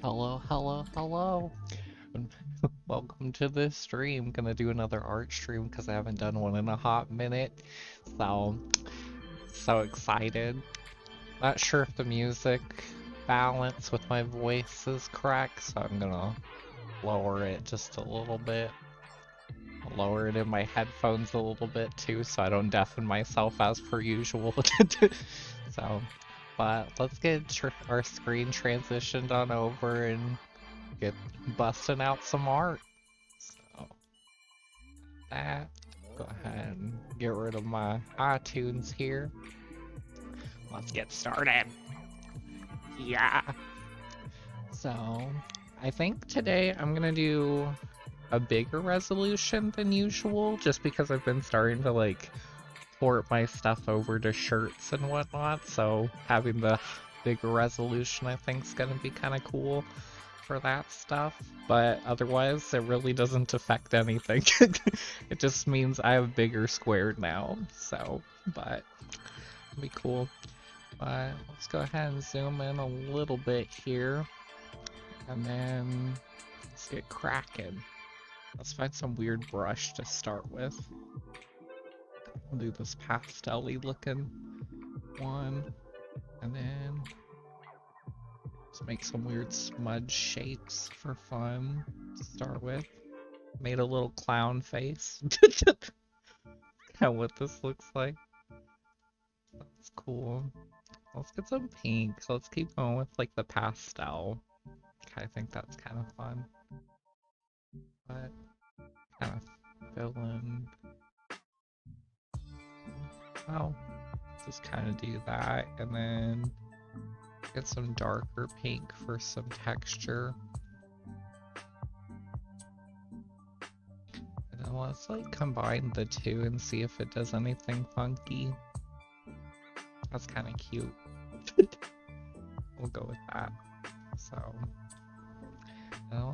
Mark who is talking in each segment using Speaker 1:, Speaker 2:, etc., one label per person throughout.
Speaker 1: Hello, hello, hello. And welcome to this stream. Gonna do another art stream because I haven't done one in a hot minute. So, so excited. Not sure if the music balance with my voice is correct, so I'm gonna lower it just a little bit. I'll lower it in my headphones a little bit too, so I don't deafen myself as per usual. So, but let's get our screen transitioned on over and get busting out some art. So that, go ahead and get rid of my iTunes here. Let's get started. Yeah. So I think today I'm gonna do a bigger resolution than usual, just because I've been starting to like port my stuff over to shirts and whatnot. So having the bigger resolution I think is gonna be kind of cool for that stuff, but otherwise it really doesn't affect anything. It just means I have bigger squared now, so, but it'll be cool. But let's go ahead and zoom in a little bit here, and then let's get cracking. Let's find some weird brush to start with. We'll do this pastel-y looking one, and then let's make some weird smudge shapes for fun to start with. Made a little clown face. Kind what this looks like. That's cool. Let's get some pink. So let's keep going with like the pastel. I think that's kind of fun. But kind of fill in. Well, just kind of do that, and then get some darker pink for some texture. And then let's like combine the two and see if it does anything funky. That's kind of cute. We'll go with that. So,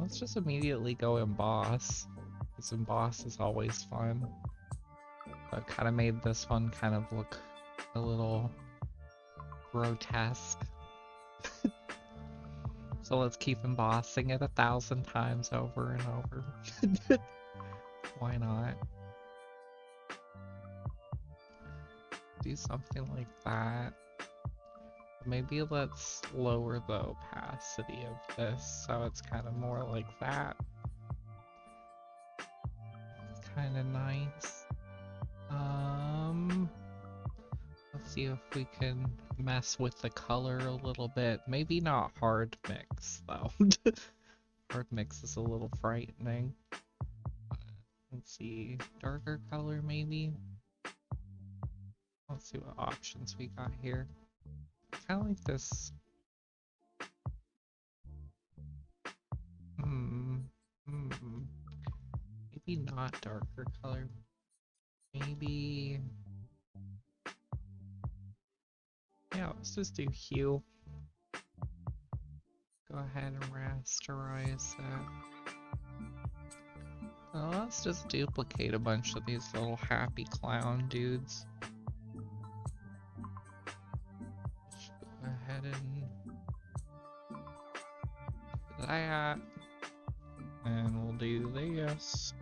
Speaker 1: let's just immediately go emboss, because emboss is always fun. But kind of made this one kind of look a little grotesque. So let's keep embossing it 1,000 times over and over. Why not? Do something like that. Maybe let's lower the opacity of this so it's kind of more like that. It's kind of nice. Let's see if we can mess with the color a little bit. Maybe not hard mix though. Hard mix is a little frightening. Let's see, darker color maybe. Let's see what options we got here. Kind of like this. Maybe not darker color. Maybe. Yeah, let's just do hue. Go ahead and rasterize that. Let's just duplicate a bunch of these little happy clown dudes. Go ahead and do that. And we'll do this.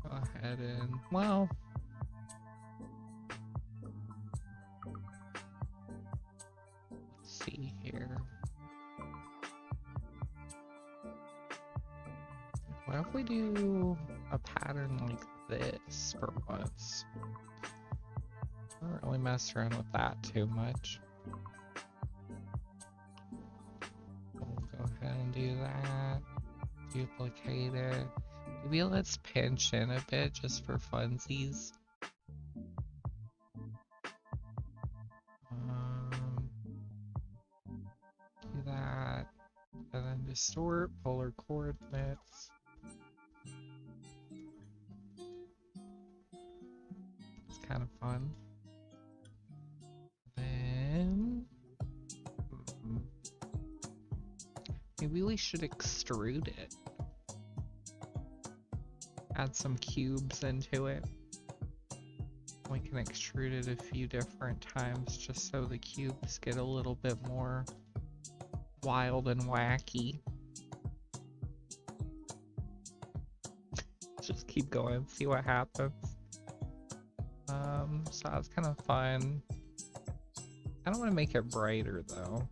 Speaker 1: Go ahead and, well, let's see here. What if we do a pattern like this for once? I don't really mess around with that too much. We'll go ahead and do that. Duplicate it. Maybe let's pinch in a bit just for funsies. Do that. And then distort polar coordinates. It's kind of fun. Then maybe we should extrude it. Add some cubes into it. We can extrude it a few different times just so the cubes get a little bit more wild and wacky. Just keep going, see what happens. So that's kind of fun. I don't want to make it brighter though.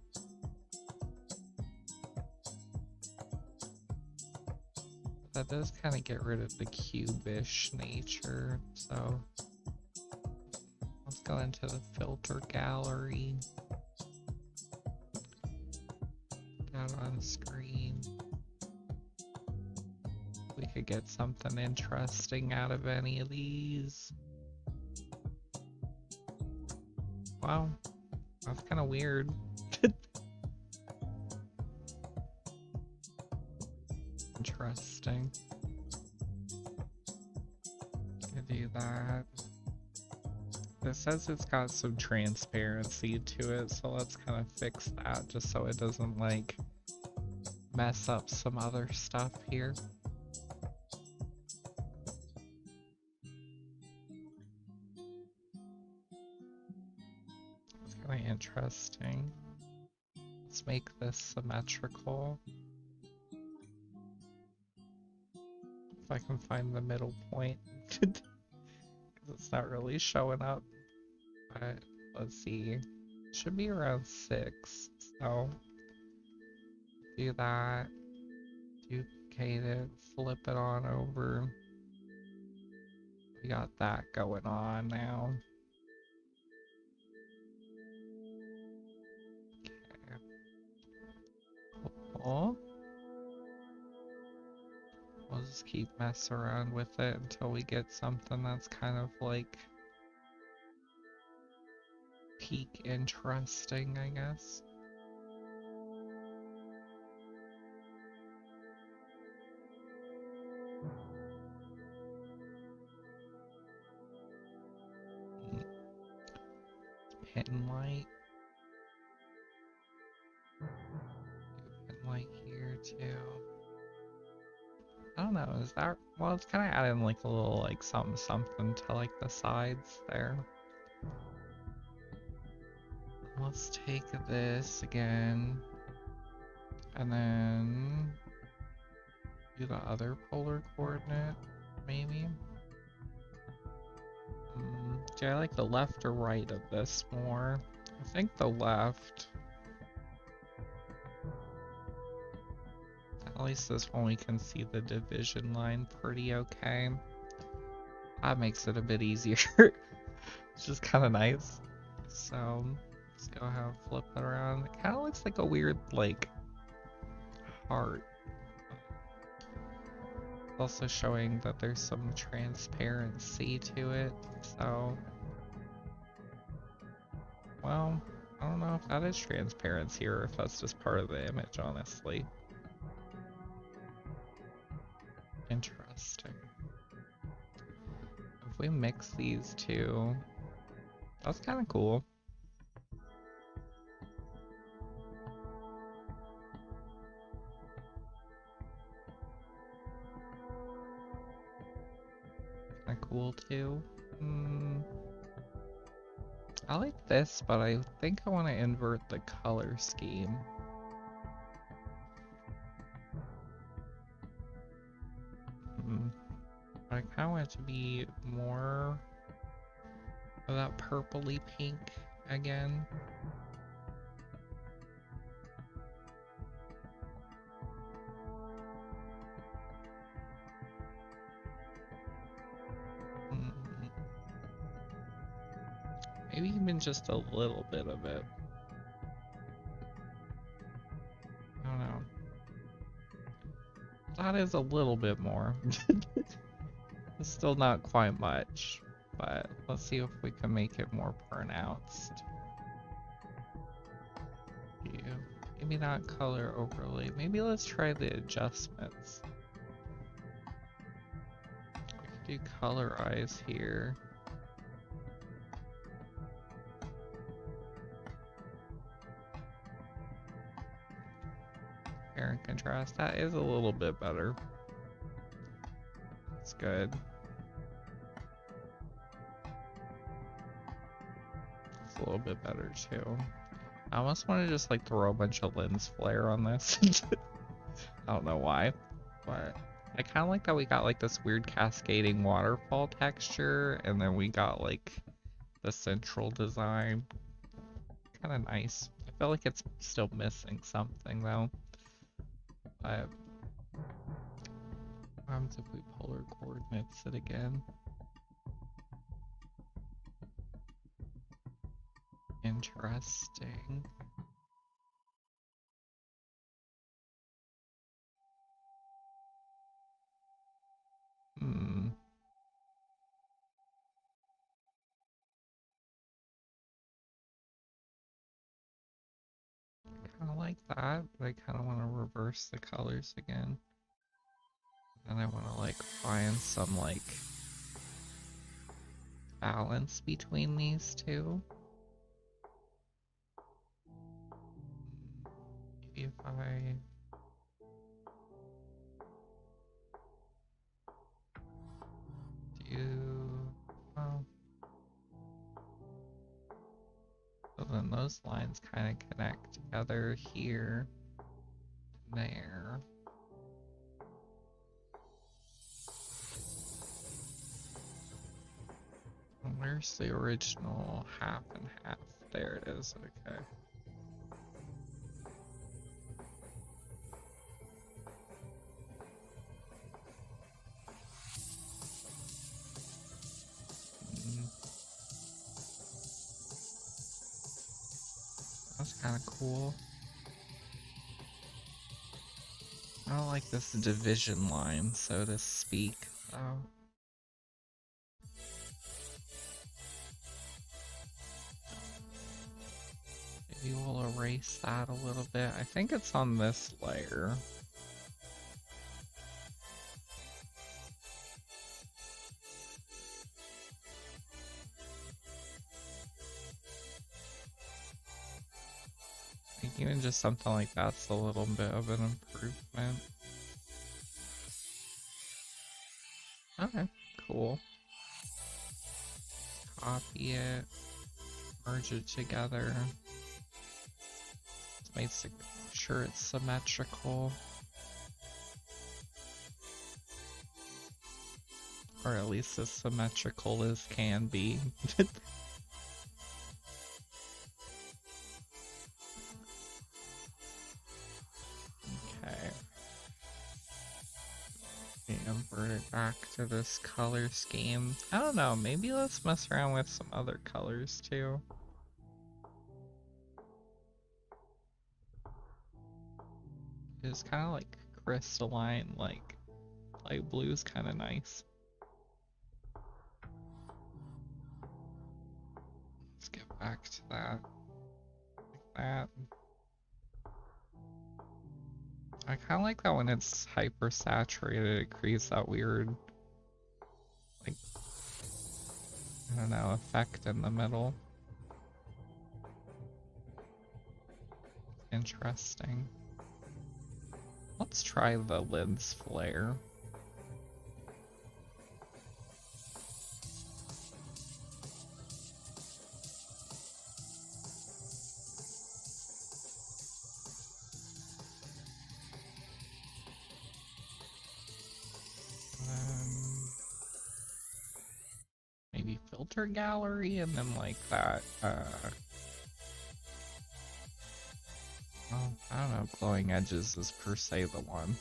Speaker 1: That does kind of get rid of the cubish nature, so let's go into the filter gallery. Down on screen. We could get something interesting out of any of these. Wow, that's kind of weird. Interesting. Could do that. It says it's got some transparency to it, so let's kind of fix that just so it doesn't like mess up some other stuff here. It's kind of interesting. Let's make this symmetrical. If I can find the middle point, because it's not really showing up. But let's see, it should be around 6, so do that, duplicate it, flip it on over. We got that going on now. Okay. Cool. We'll just keep messing around with it until we get something that's kind of like peak interesting, I guess. Pin light. Pin light here too. I don't know, is that, well, it's kind of adding like a little like something to like the sides there. Let's take this again, and then do the other polar coordinate, maybe? Do I like the left or right of this more? I think the left. At least this one we can see the division line pretty okay. That makes it a bit easier. It's just kind of nice. So let's go ahead and flip it around. It kind of looks like a weird like heart. Also showing that there's some transparency to it, so well, I don't know if that is transparency or if that's just part of the image, honestly. Interesting. If we mix these two, that's kind of cool. Kind of cool too. I like this, but I think I want to invert the color scheme. I kind of want it to be more of that purpley pink again. Maybe even just a little bit of it. I don't know. That is a little bit more. It's still not quite much, but let's see if we can make it more pronounced. Yeah. Maybe not color overlay. Maybe let's try the adjustments. We could do colorize here. And contrast, that is a little bit better. That's good. It's a little bit better too. I almost want to just like throw a bunch of lens flare on this. I don't know why, but I kind of like that we got like this weird cascading waterfall texture, and then we got like the central design. Kind of nice. I feel like it's still missing something though. But if we polar coordinates it again. Interesting. Hmm. Kind of like that, but I kind of want to reverse the colors again. And I want to like find some like balance between these two. Maybe if I do, well, so then those lines kind of connect together here, there. Where's the original half and half? There it is, okay. That's kind of cool. I don't like this division line, so to speak, though. Maybe we'll erase that a little bit. I think it's on this layer. I think even just something like that's a little bit of an improvement. Okay, cool. Copy it, merge it together. Let's make sure it's symmetrical. Or at least as symmetrical as can be. Okay. Invert it back to this color scheme. I don't know, maybe let's mess around with some other colors too. It's kind of like crystalline, like light blue is kind of nice. Let's get back to that. Like that. I kind of like that when it's hyper saturated, it creates that weird, like, I don't know, effect in the middle. Interesting. Let's try the lens flare. Maybe filter gallery and then like that, oh, I don't know, glowing edges is per se the one.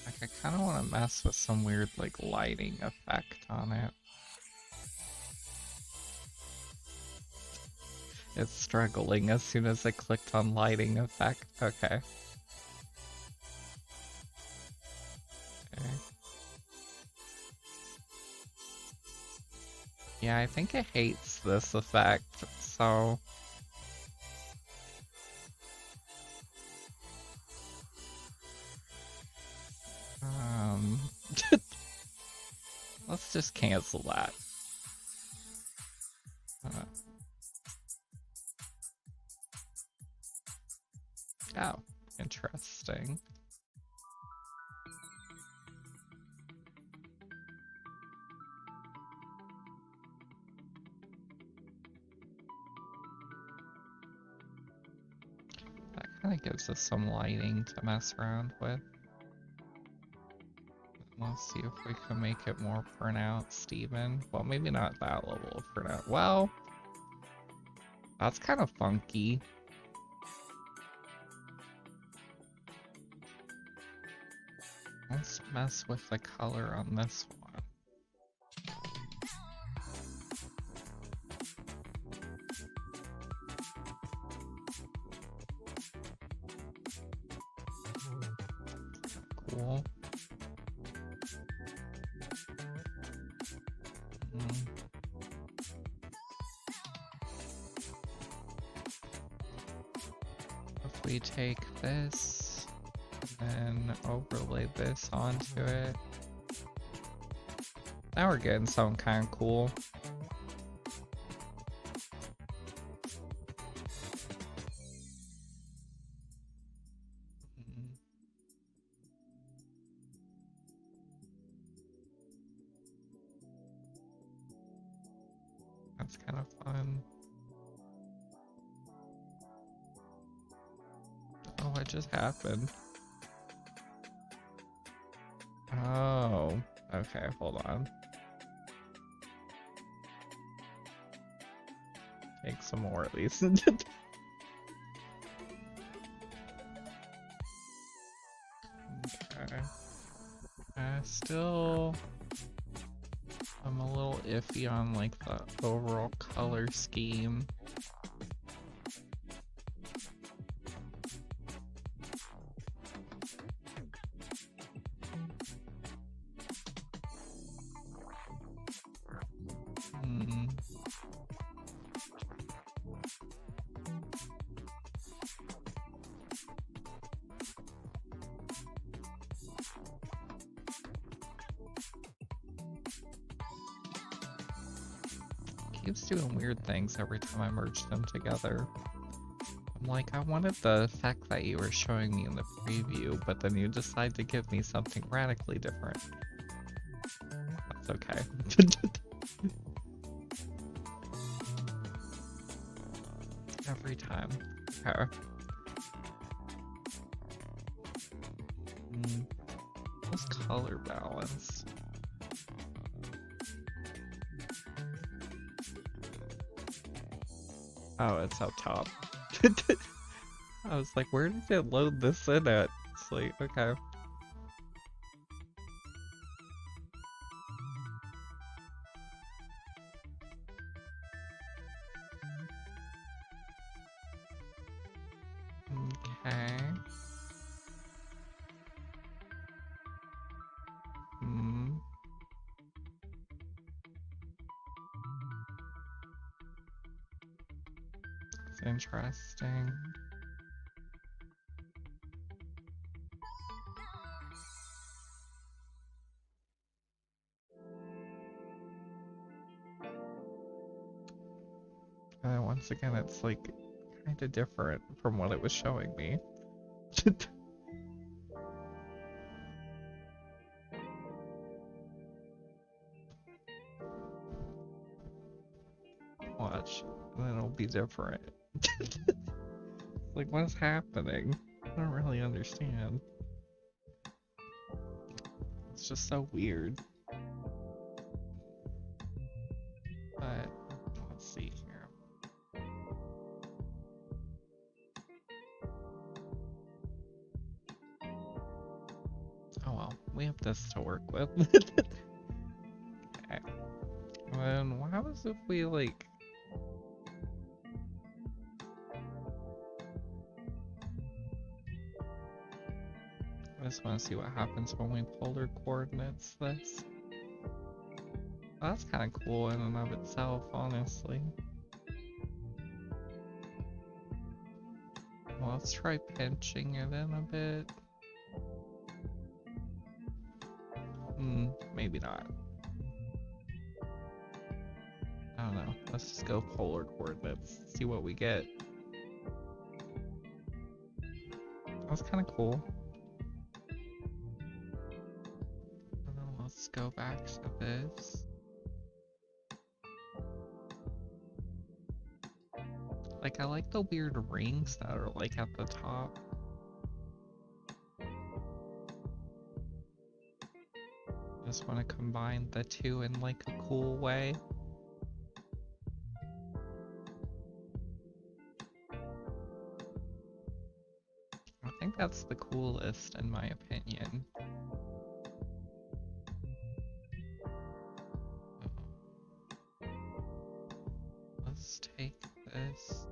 Speaker 1: Like I kind of want to mess with some weird like lighting effect on it. It's struggling as soon as I clicked on lighting effect. Okay. Okay. Yeah, I think it hates this effect, so... let's just cancel that. Oh, interesting. That kind of gives us some lighting to mess around with. Let's see if we can make it more pronounced even. Well, maybe not that level of pronounced. Well, that's kind of funky. Let's mess with the color on this one. Cool. If we take this and then overlay this onto it. Now we're getting something kind of cool. That's kind of fun. Oh, what just happened? Oh, okay, hold on. Take some more at least. Okay. Still, I'm a little iffy on like the overall color scheme. Keeps doing weird things every time I merge them together. I'm like, I wanted the effect that you were showing me in the preview, but then you decide to give me something radically different. That's okay. Every time. Okay. What's color balance? Oh, it's up top. I was like, where did it load this in at? It's like, okay. Okay. It's interesting. Once again, it's like kind of different from what it was showing me. Watch, and then it'll be different. Like, what's happening? I don't really understand. It's just so weird. But let's see here. Oh well, we have this to work with. Okay. Then what happens if we like I just want to see what happens when we polar coordinates this. Well, that's kind of cool in and of itself, honestly. Well, let's try pinching it in a bit. Maybe not. I don't know. Let's just go polar coordinates, see what we get. was kind of cool. And then let's go back to this. Like, I like the weird rings that are like at the top. Just want to combine the two in like a cool way. I think that's the coolest in my opinion. Let's take this.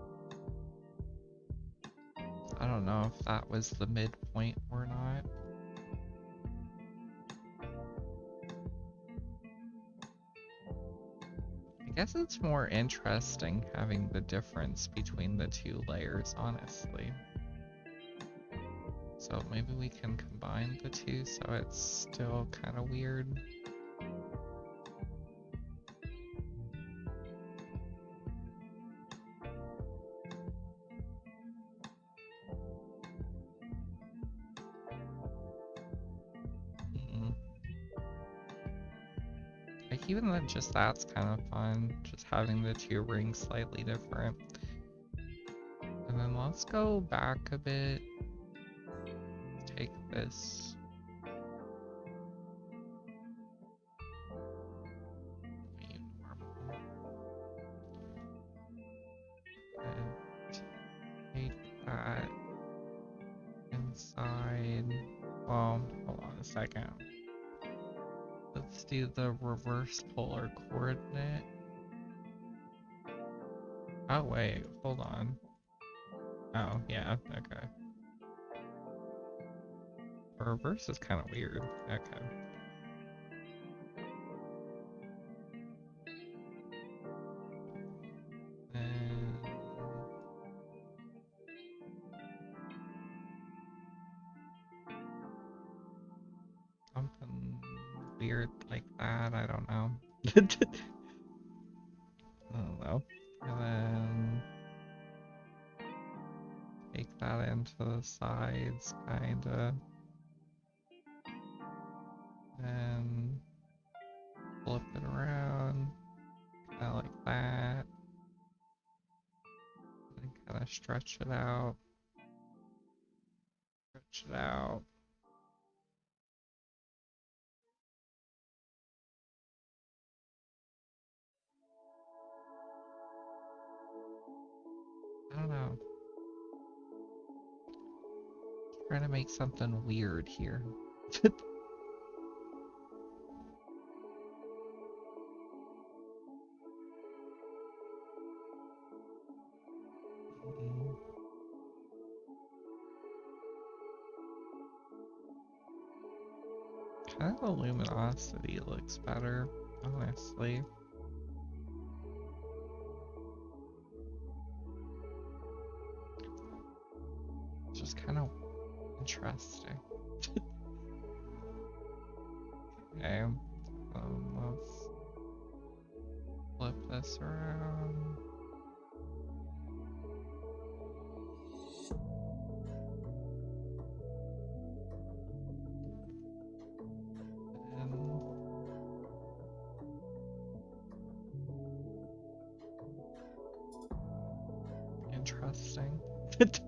Speaker 1: I don't know if that was the midpoint or not. I guess it's more interesting having the difference between the two layers, honestly. So maybe we can combine the two so it's still kind of weird. Like even then just that's kind of fun, just having the two rings slightly different. And then let's go back a bit. Take this. Normal. And take that inside. Well, hold on a second. Let's do the reverse polar coordinate. Oh wait, hold on. Oh yeah, okay. Reverse is kind of weird. Okay. And something weird like that, I don't know. I don't know. And then take that into the sides, kinda. And flip it around, kinda like that. And kinda stretch it out. Stretch it out. I don't know. Trying to make something weird here. Kind of the luminosity looks better, honestly. It's just kind of interesting. Okay, let's flip this around. Interesting. Okay.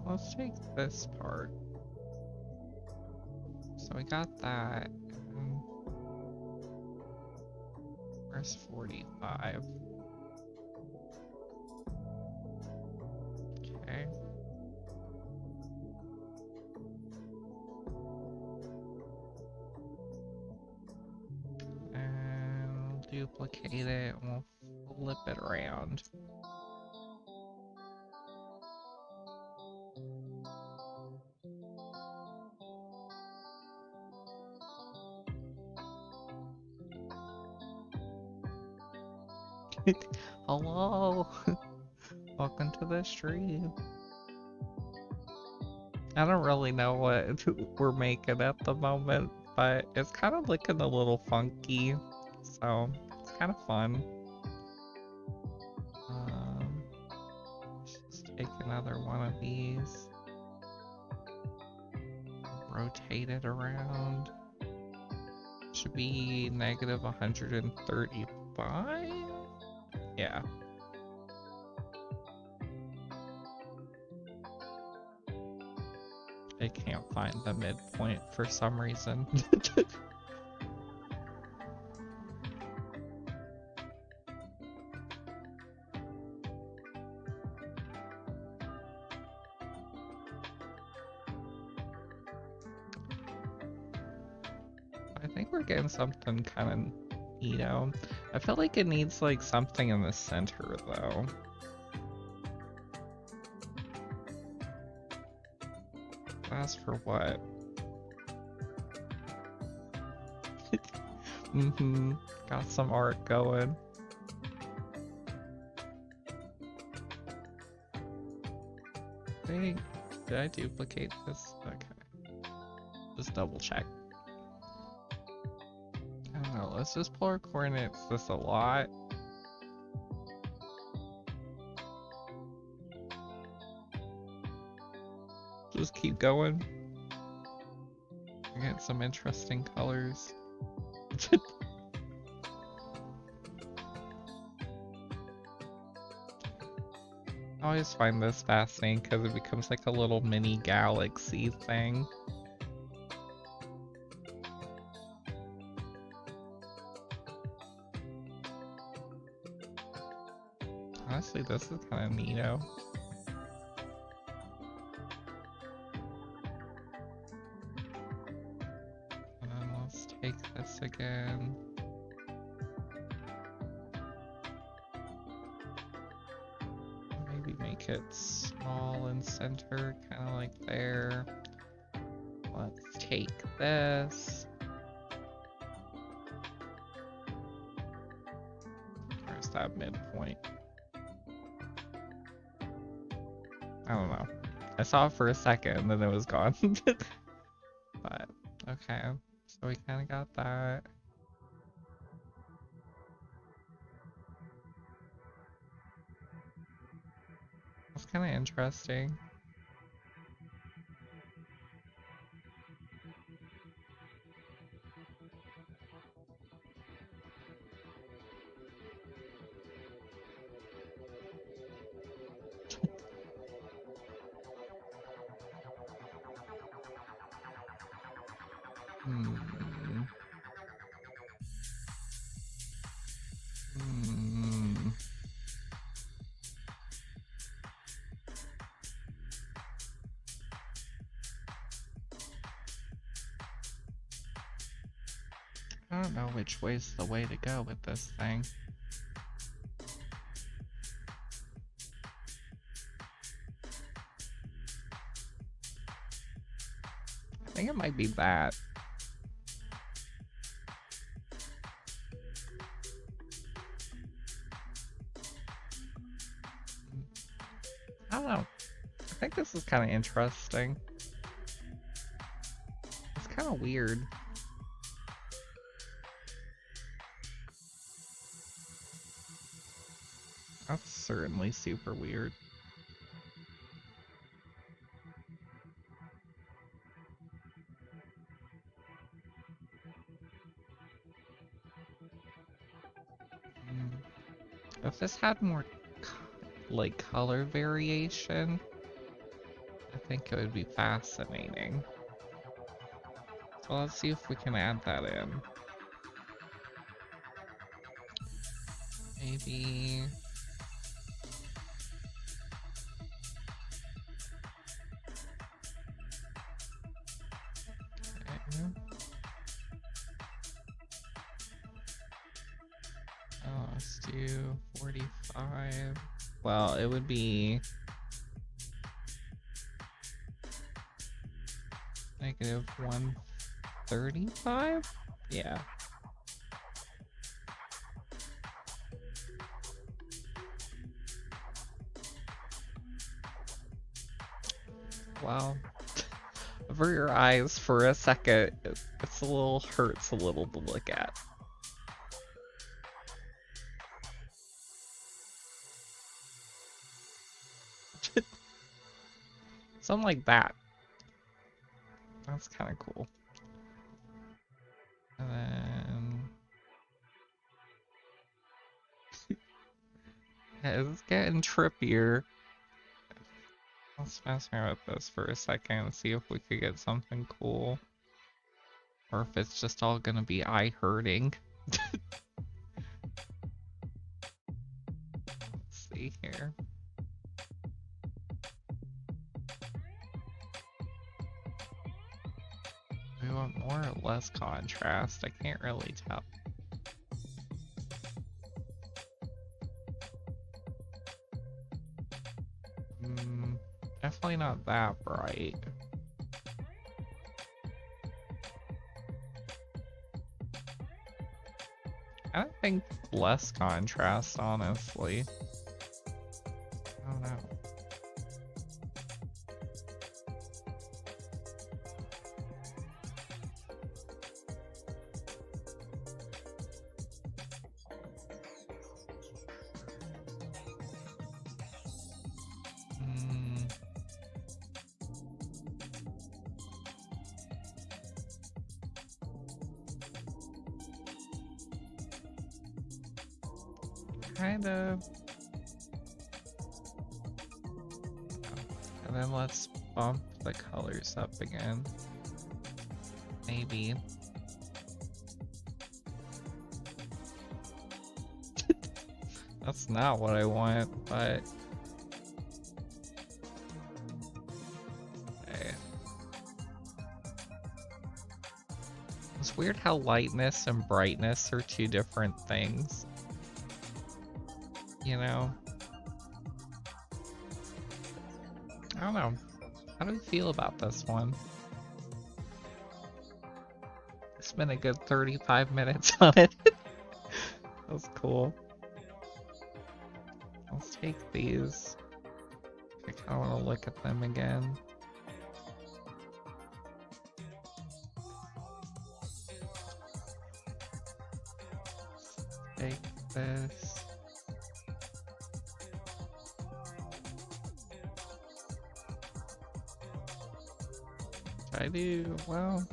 Speaker 1: Let's take this part. So we got that. Where's 45? Okay. And duplicate it and we'll flip it around. Hello! Welcome to the stream. I don't really know what we're making at the moment, but it's kind of looking a little funky. So it's kind of fun. Let's just take another one of these, rotate it around. Should be negative 135? Yeah. I can't find the midpoint for some reason. I think we're getting something kind of neato. I feel like it needs like something in the center though. As for what? Got some art going. Did I duplicate this? Okay. Just double check. I don't know, let's just polar coordinates this a lot. Just keep going. I get some interesting colors. I always find this fascinating because it becomes like a little mini galaxy thing. Honestly, this is kind of neato. And then let's take this again. Maybe make it small and center, kind of like there. Let's take this. Where's that midpoint? I don't know. I saw it for a second and then it was gone. But, okay. So we kind of got that. That's kind of interesting. I don't know which way's the way to go with this thing. I think it might be that. I don't know. I think this is kind of interesting. It's kind of weird. That's certainly super weird. If this had more like color variation, I think it would be fascinating. So let's see if we can add that in. Maybe... Okay. Oh, let's do 45. Well, it would be... negative 135? Yeah. Wow. Over your eyes for a second, it's a little hurts a little to look at. Something like that. That's kind of cool. And then... yeah, it's getting trippier. Let's mess around with this for a second and see if we could get something cool. Or if it's just all gonna be eye-hurting. Let's see here. We want more or less contrast? I can't really tell. Definitely not that bright. I think less contrast, honestly. I don't know. Kind of. And then let's bump the colors up again. Maybe. That's not what I want, but... okay. It's weird how lightness and brightness are two different things. You know? I don't know. How do you feel about this one? Spent a good 35 minutes on it. That was cool. Let's take these. I kind of want to look at them again. Take this. I do, well...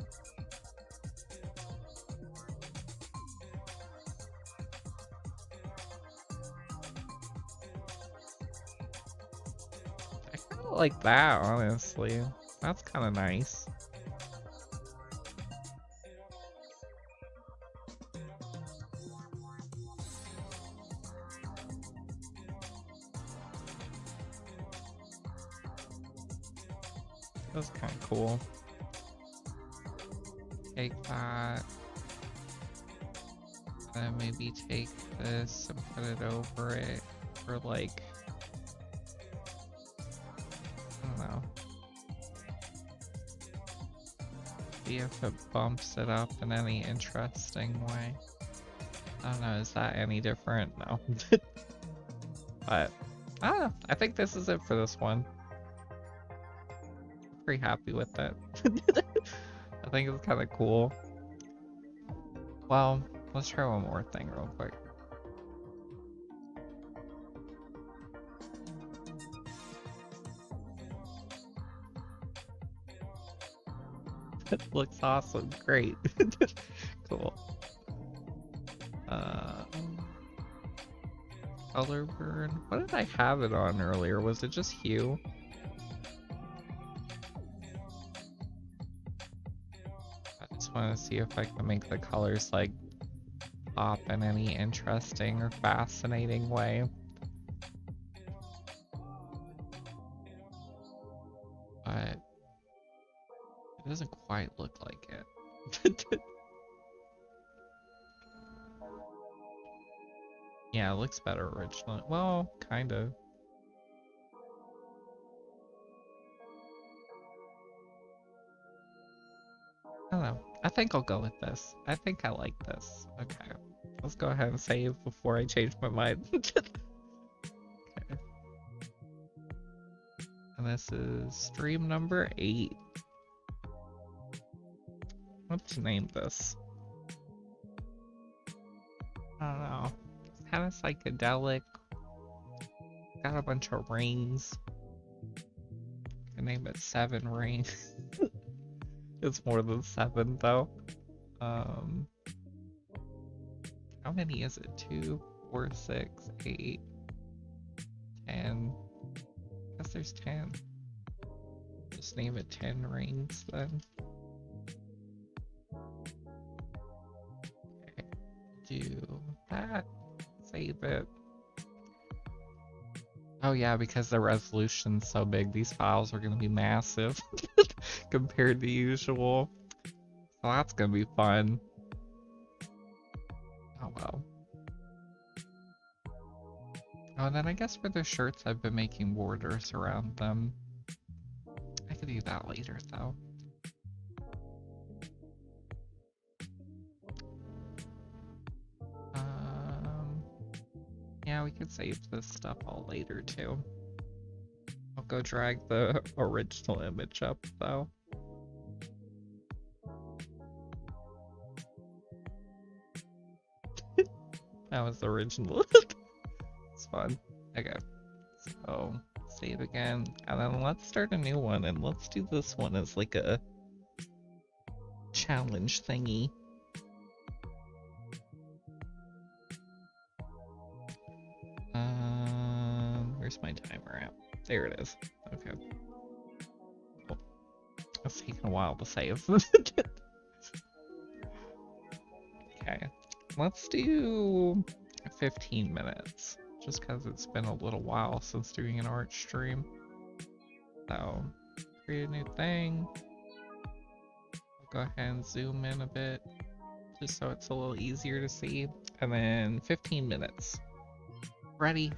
Speaker 1: I kinda like that, honestly. That's kinda nice. That's kinda cool. Take that. And then maybe take this and put it over it for like... I don't know. See if it bumps it up in any interesting way. I don't know, is that any different? No. But, I don't know. I think this is it for this one. Pretty happy with it. I think it's kind of cool. Well, let's try one more thing real quick. It looks awesome. Great. Cool. Color burn. What did I have it on earlier? Was it just hue? I just want to see if I can make the colors like pop in any interesting or fascinating way. But it doesn't quite look like it. Yeah, it looks better originally. Well, kind of. I don't know. I think I'll go with this. I think I like this. Okay. Let's go ahead and save before I change my mind. Okay. And this is stream number 8. Let's name this. I don't know. It's kind of psychedelic. Got a bunch of rings. can name it 7 rings. It's more than 7 though. How many is it? 2, 4, 6, 8, 10. I guess there's 10. Just name it 10 rings then. Okay, do that. Save it. Oh yeah, because the resolution's so big, these files are gonna be massive compared to usual. So that's gonna be fun. Oh well. Oh, and then I guess for the shirts, I've been making borders around them. I could do that later though. Yeah, we could save this stuff all later too. I'll go drag the original image up though. That was the original. It's fun. Okay. So, save again. And then let's start a new one. And let's do this one as like a challenge thingy. Where's my timer at? There it is. Okay. Cool. It's taking a while to save. Okay. Let's do 15 minutes. Just because it's been a little while since doing an art stream. So, create a new thing. I'll go ahead and zoom in a bit. Just so it's a little easier to see. And then 15 minutes. Ready?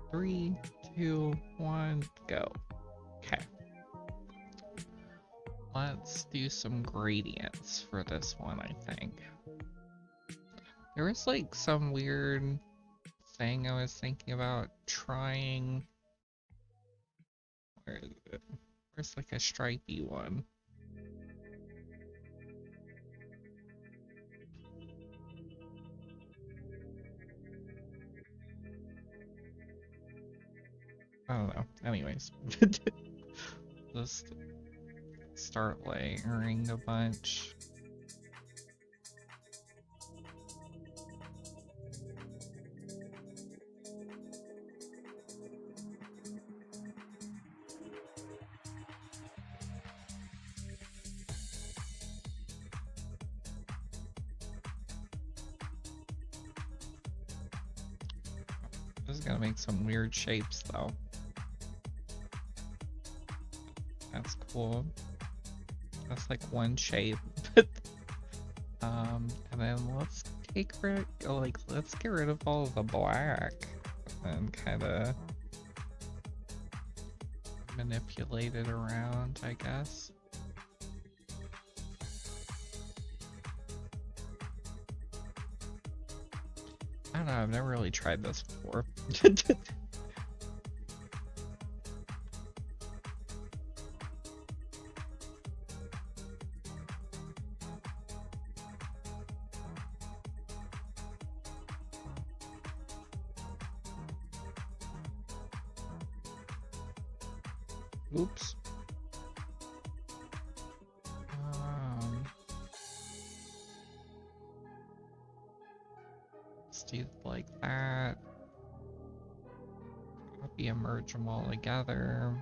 Speaker 1: 3, 2, 1, go. Okay. Let's do some gradients for this one, I think. There was like some weird thing I was thinking about trying. Where is it? Where's like a stripey one? I don't know. Anyways. Just start layering a bunch. This is gonna make some weird shapes though. That's cool. That's like one shape. And then let's take let's get rid of all of the black and kind of manipulate it around, I guess. I don't know, I've never really tried this before. Oops. Let's do like that. Copy and merge them all together.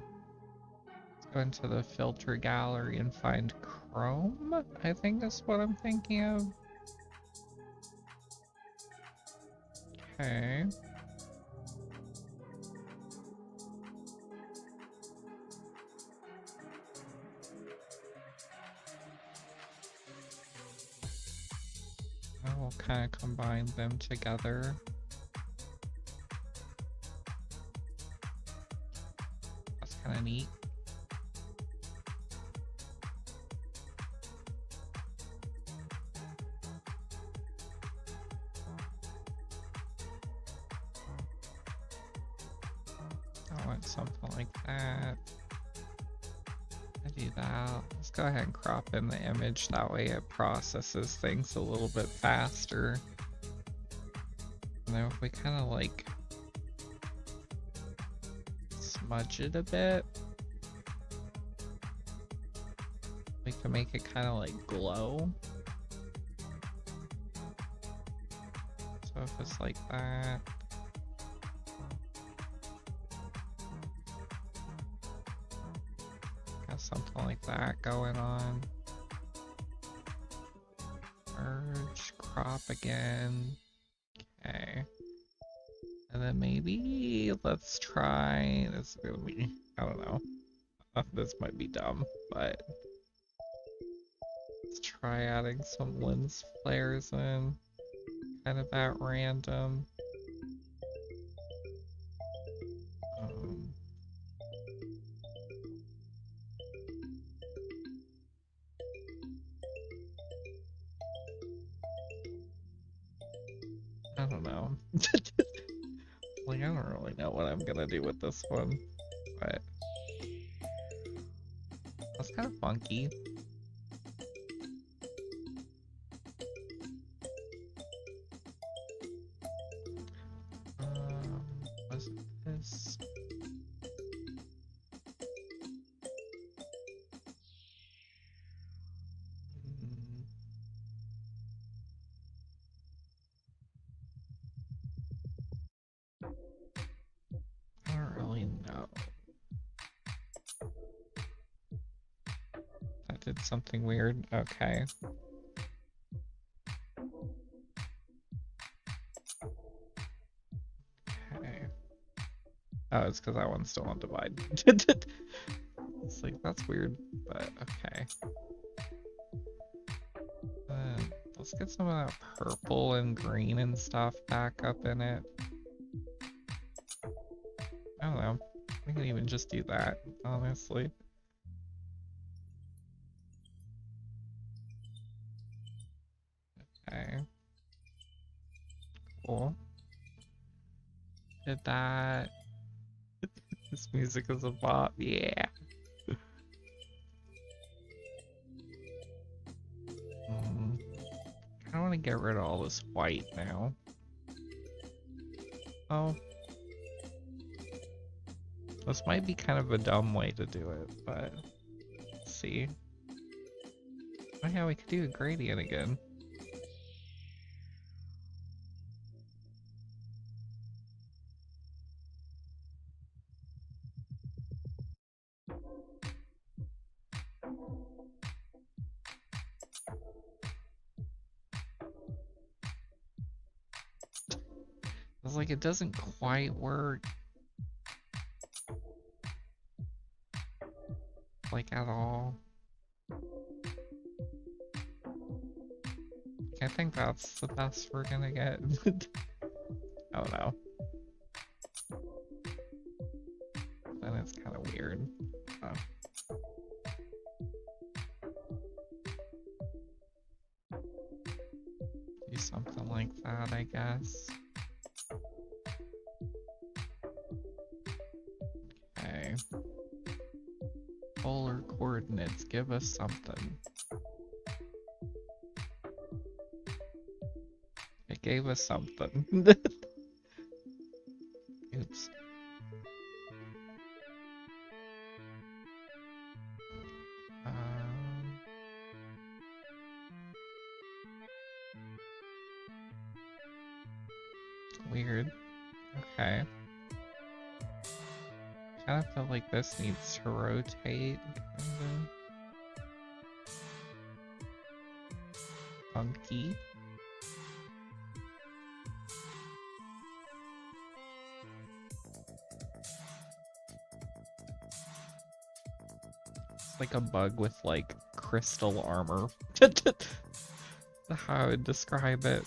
Speaker 1: Let's go into the filter gallery and find Chrome, I think is what I'm thinking of. Okay. I will kind of combine them together. That's kind of neat. I want something like that. I do that. Let's go ahead and crop in the image. That way it processes things a little bit faster. And then if we kind of like smudge it a bit, to make it kind of like glow. So if it's like that. Got something like that going on. Merge, crop again. Okay. And then maybe let's try, this is gonna be, I don't know. This might be dumb, but let's try adding some lens flares in. Kind of at random. I don't know. Like, I don't really know what I'm gonna do with this one, but that's kind of funky. Was it this? I don't really know. That did something weird. Okay. Okay. Oh, it's because that one's still on divide. It's like, that's weird, but okay. Let's get some of that purple and green and stuff back up in it. I don't know. We can even just do that, honestly. Okay. Cool. Did that. This music is a bop. Yeah. I want to get rid of all this white now. Oh. This might be kind of a dumb way to do it, but let's see. Oh yeah, we could do a gradient again. It's like it doesn't quite work. Like at all. I think that's the best we're gonna get. Oh no. Then it's kind of weird. Oh. Do something like that, I guess. Okay. Polar coordinates, give us something. It gave us something. Oops. Weird. Okay. Kind of feel like this needs to rotate. Kinda. Funky. It's like a bug with like crystal armor. How I would describe it.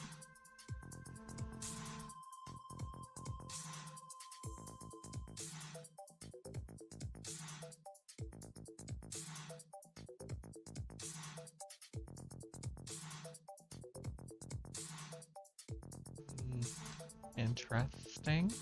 Speaker 1: Interesting.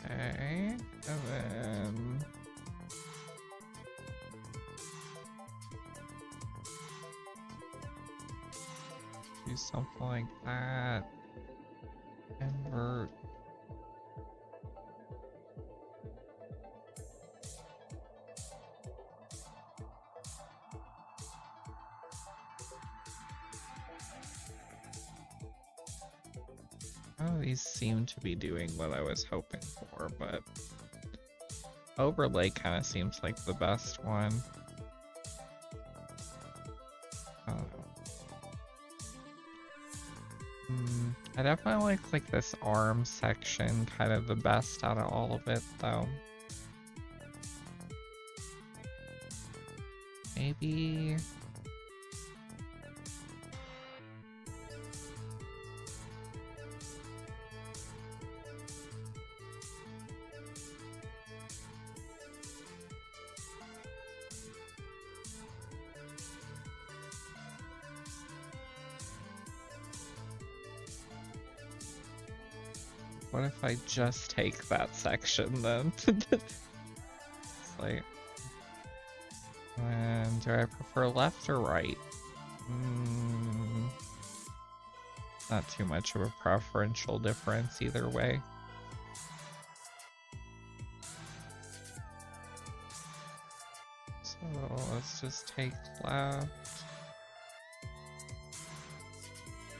Speaker 1: Okay, do something like that. Invert. Oh, these seem to be doing what I was hoping for, but overlay kind of seems like the best one. I don't know. I definitely like this arm section kind of the best out of all of it, though. Maybe... What if I just take that section then? It's like... And do I prefer left or right? Not too much of a preferential difference either way. So let's just take left.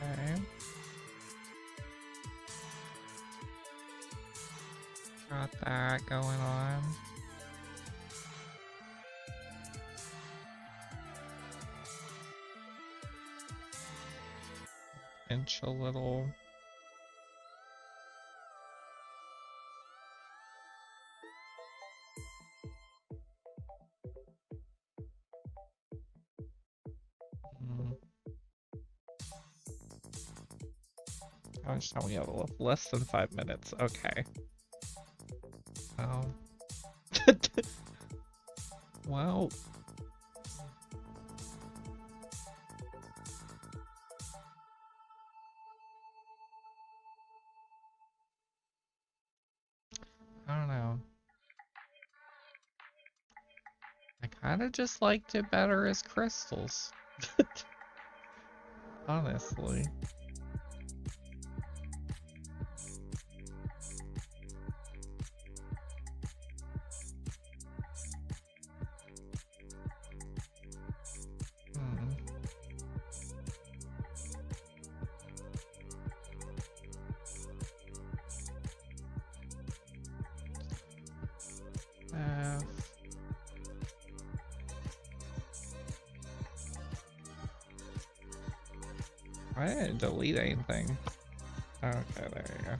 Speaker 1: Okay. Got that going on. Inch a little. How much time we have left? Less than 5 minutes. Okay. Oh. Well. I don't know. I kind of just liked it better as crystals. Honestly. I didn't delete anything. Okay, there you go.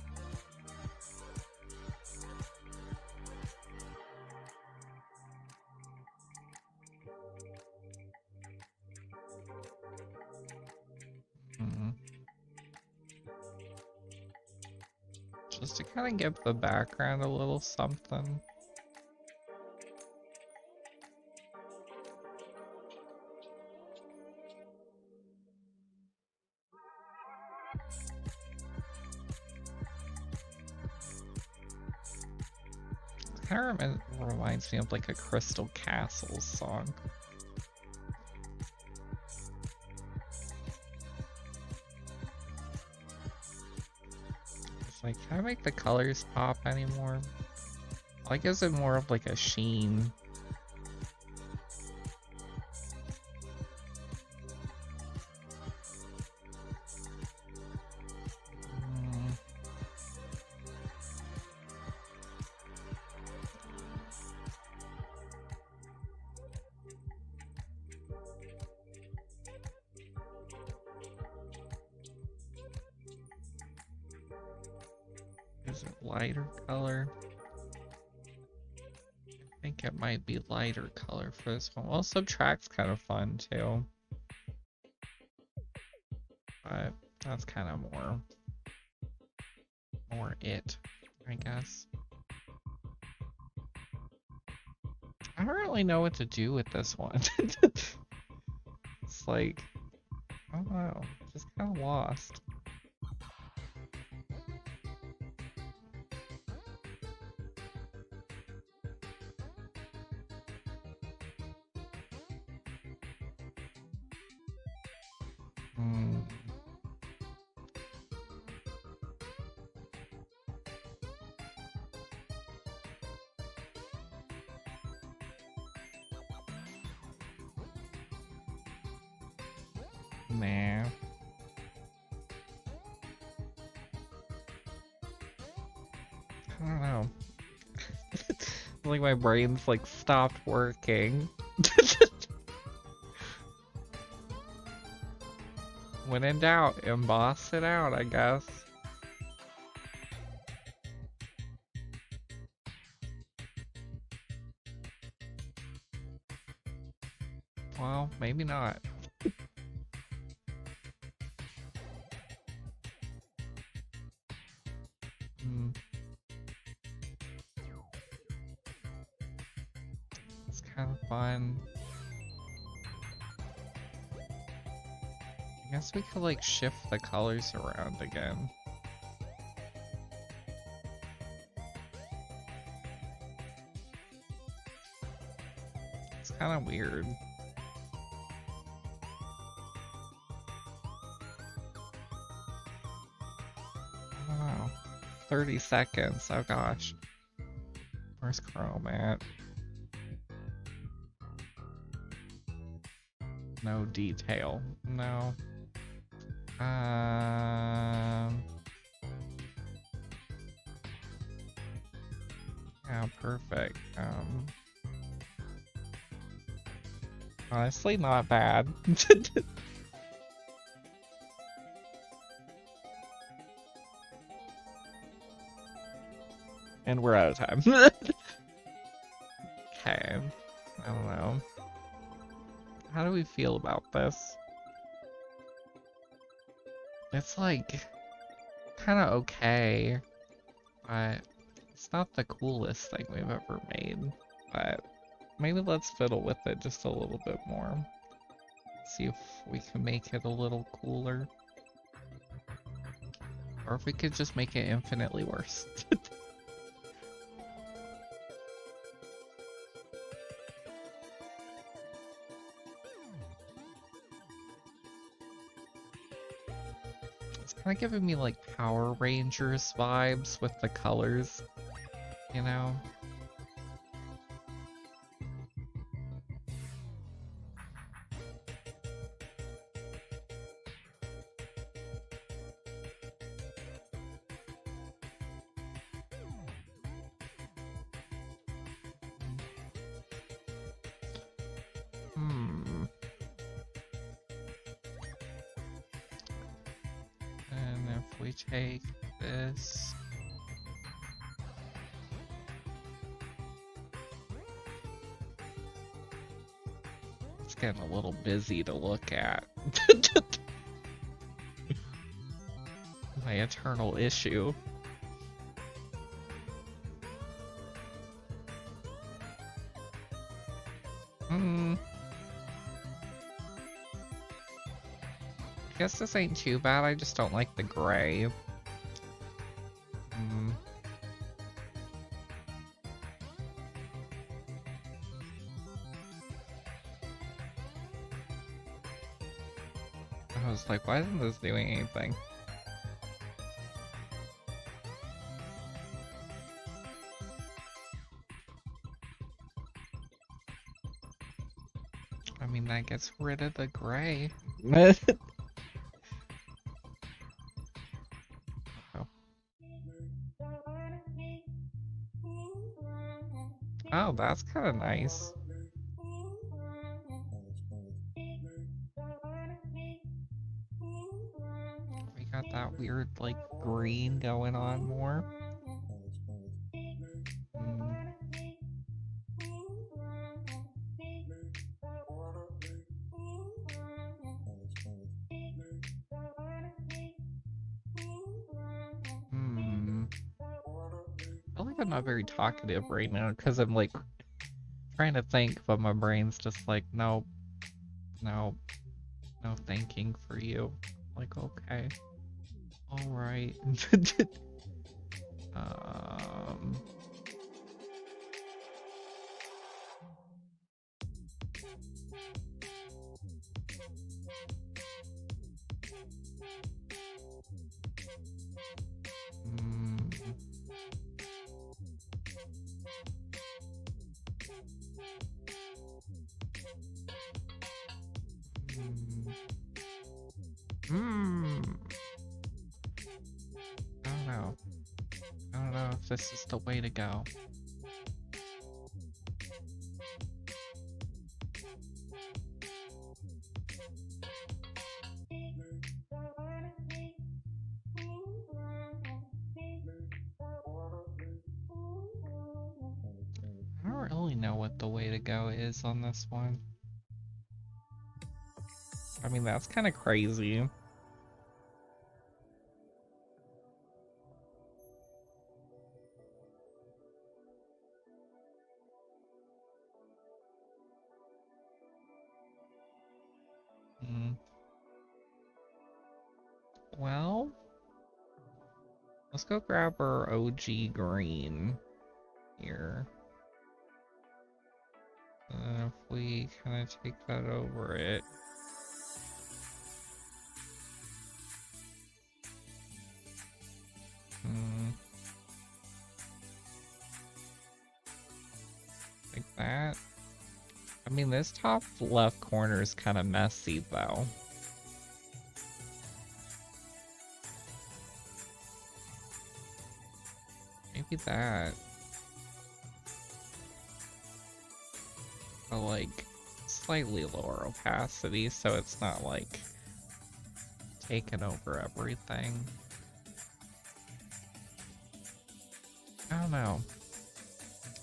Speaker 1: Just to kind of give the background a little something. Kind of reminds me of like a Crystal Castles song. It's like, can I make the colors pop anymore? Like, is it more of like a sheen? Is it lighter color? I think it might be lighter color for this one. Well, subtract's kind of fun too. But that's kind of more it, I guess. I don't really know what to do with this one. It's like, I don't know, just kind of lost. Nah. I don't know. Like my brain's like stopped working. When in doubt, emboss it out, I guess. Well, maybe not. It's kind of fun. I guess we could like shift the colors around again. It's kind of weird. Wow. 30 seconds, oh gosh. Where's Chrome at? No detail. No. Yeah, perfect. Honestly, not bad. And we're out of time. Okay. I don't know. How do we feel about this? It's like kind of okay, but it's not the coolest thing we've ever made. But maybe let's fiddle with it just a little bit more. See if we can make it a little cooler. Or if we could just make it infinitely worse. It's kind of giving me like Power Rangers vibes with the colors, you know? And if we take this... It's getting a little busy to look at. My eternal issue. I guess this ain't too bad, I just don't like the gray. I was like, why isn't this doing anything? I mean, that gets rid of the gray. Oh, that's kind of nice. We got that weird, like, green going on more. I feel like I'm not very talkative right now because I'm like trying to think, but my brain's just like, no, no, no thanking for you. Like, okay, all right. this is the way to go. I don't really know what the way to go is on this one. I mean, that's kind of crazy. Well, let's go grab our OG green here. And if we kind of take that over it. Like that. I mean, this top left corner is kind of messy, though. Maybe that. But, like, slightly lower opacity, so it's not, like, taking over everything. I don't know.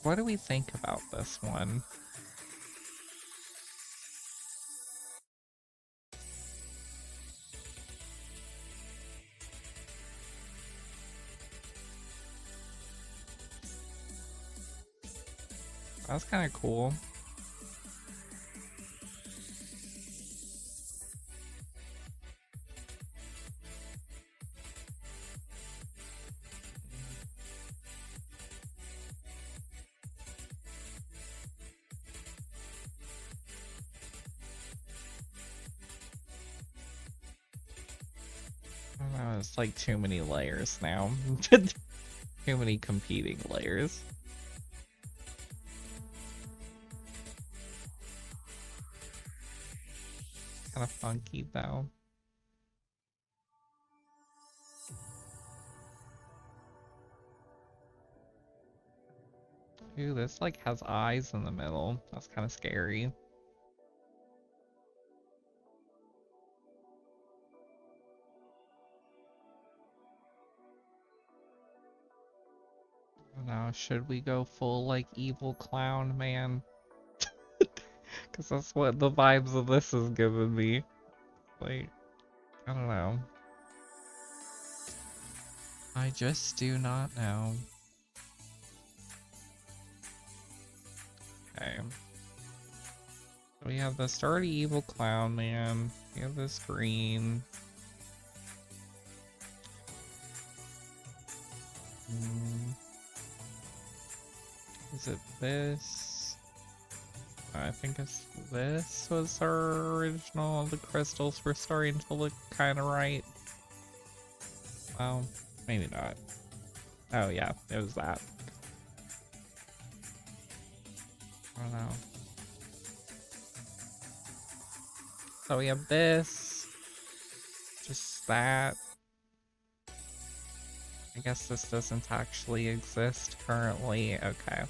Speaker 1: What do we think about this one? That's kind of cool. I don't know, it's like too many layers now. Too many competing layers. Kind of funky though. Ooh, this like has eyes in the middle. That's kind of scary. Now, should we go full like evil clown man? Because that's what the vibes of this is giving me. Like, I don't know. I just do not know. Okay. We have the sturdy evil clown man. We have this green. Is it this? I think it's this was our original. The crystals were starting to look kind of right. Well, maybe not. Oh yeah, it was that. I don't know. So we have this. Just that. I guess this doesn't actually exist currently. Okay.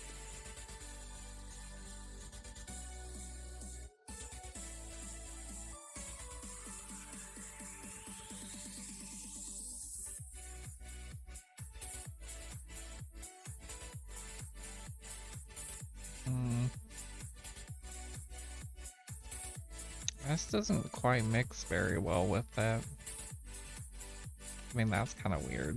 Speaker 1: This doesn't quite mix very well with that. I mean, that's kind of weird.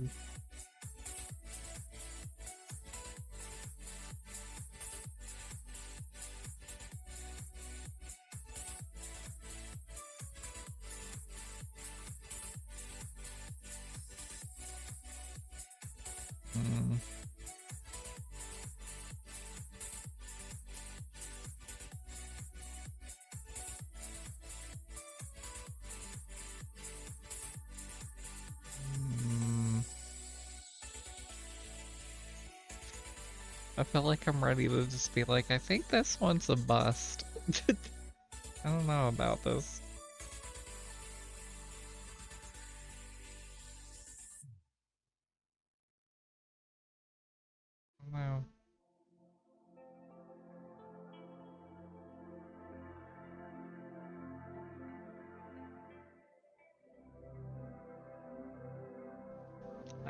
Speaker 1: I feel like I'm ready to just be like, I think this one's a bust. I don't know about this.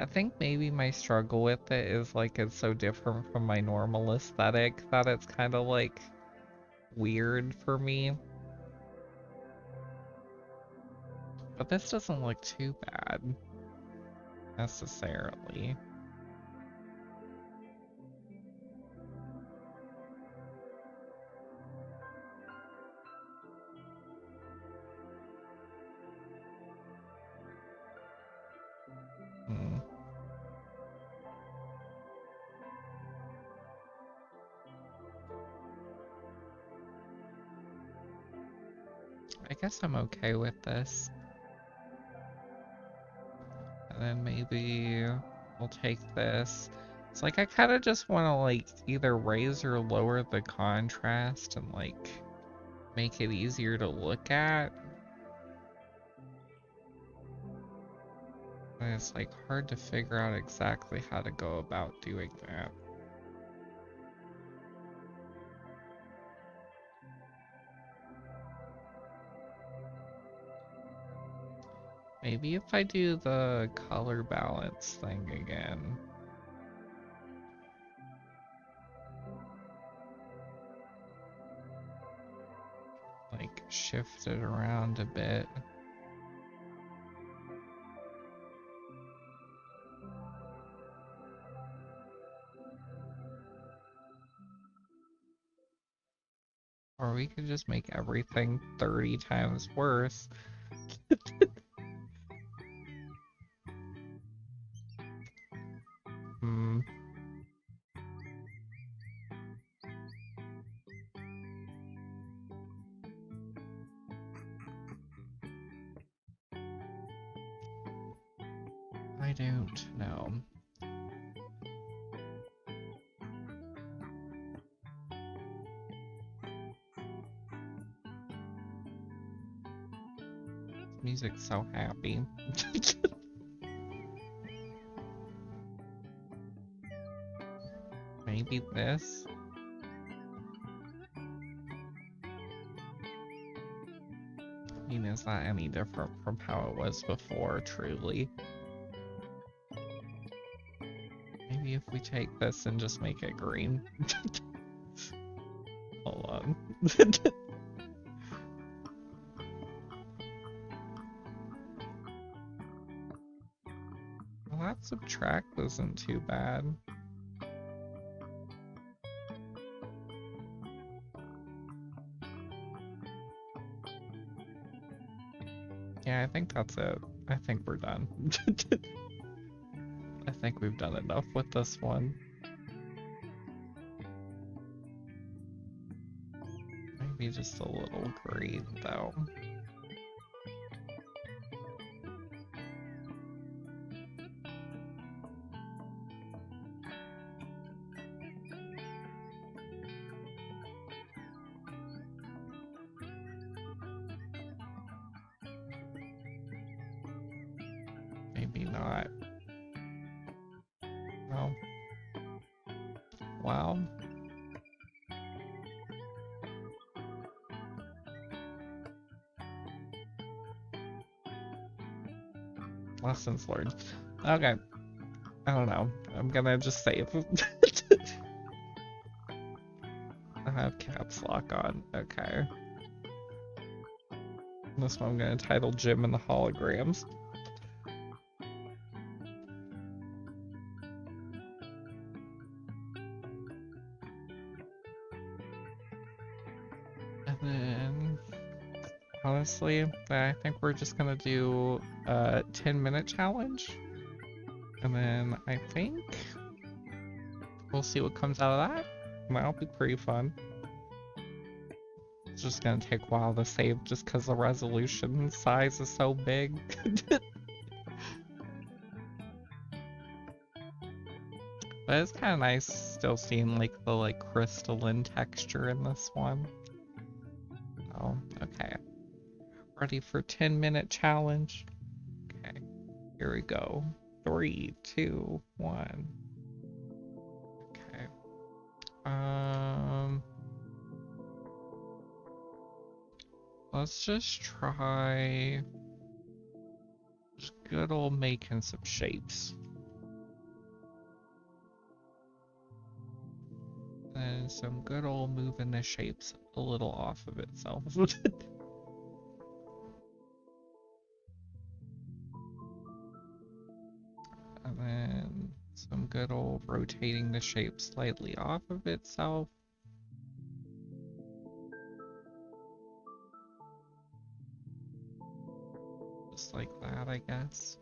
Speaker 1: I think maybe my struggle with it is like it's so different from my normal aesthetic that it's kind of like weird for me. But this doesn't look too bad necessarily. Hmm. I guess I'm okay with this. And then maybe we'll take this. It's like I kind of just want to like either raise or lower the contrast and like make it easier to look at. And it's like hard to figure out exactly how to go about doing that. Maybe if I do the color balance thing again. Like shift it around a bit. Or we could just make everything 30 times worse. Hmm. I don't know. Music's so happy. Maybe this? I mean, it's not any different from how it was before, truly. Maybe if we take this and just make it green. Hold on. Well, that subtract isn't too bad. Yeah, I think that's it. I think we're done. I think we've done enough with this one. Maybe just a little green, though. Maybe not. Well. Wow. Lessons learned. Okay. I don't know. I'm gonna just save. I have caps lock on. Okay. This one I'm gonna title Jim and the Holograms. And then, honestly, I think we're just gonna do a 10-minute challenge. And then I think we'll see what comes out of that. That'll be pretty fun. It's just gonna take a while to save just because the resolution size is so big. But it's kind of nice still seeing like the like crystalline texture in this one. Oh, okay. Ready for 10-minute challenge? Okay, here we go. 3, 2, 1. Okay. Let's just try just good old making some shapes. And some good old moving the shapes a little off of itself. And then some good old rotating the shape slightly off of itself. Just like that, I guess.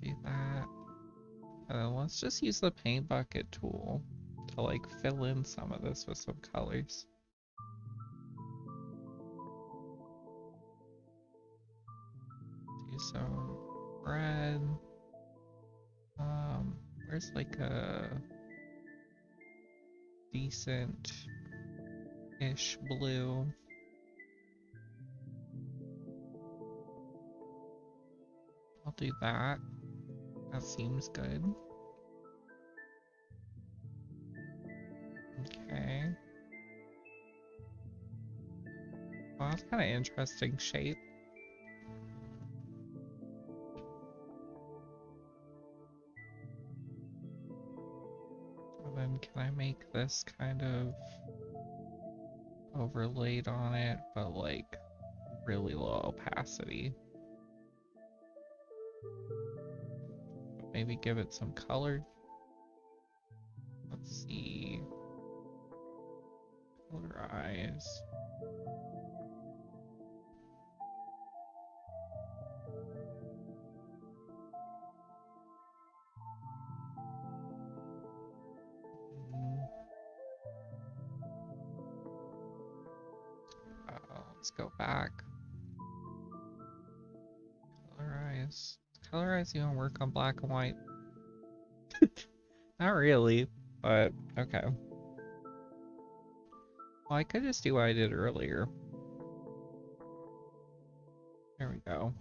Speaker 1: Do that. And then let's just use the paint bucket tool to like fill in some of this with some colors. Do some red. Where's like a decent-ish blue? I'll do that. That seems good. Okay. Well, that's kind of interesting shape. And then can I make this kind of overlaid on it, but like really low opacity? Maybe give it some color. Let's see. Colorize. Let's go back. Colorize. Does colorize even work on black and white? Not really, but okay. Well, I could just do what I did earlier. There we go.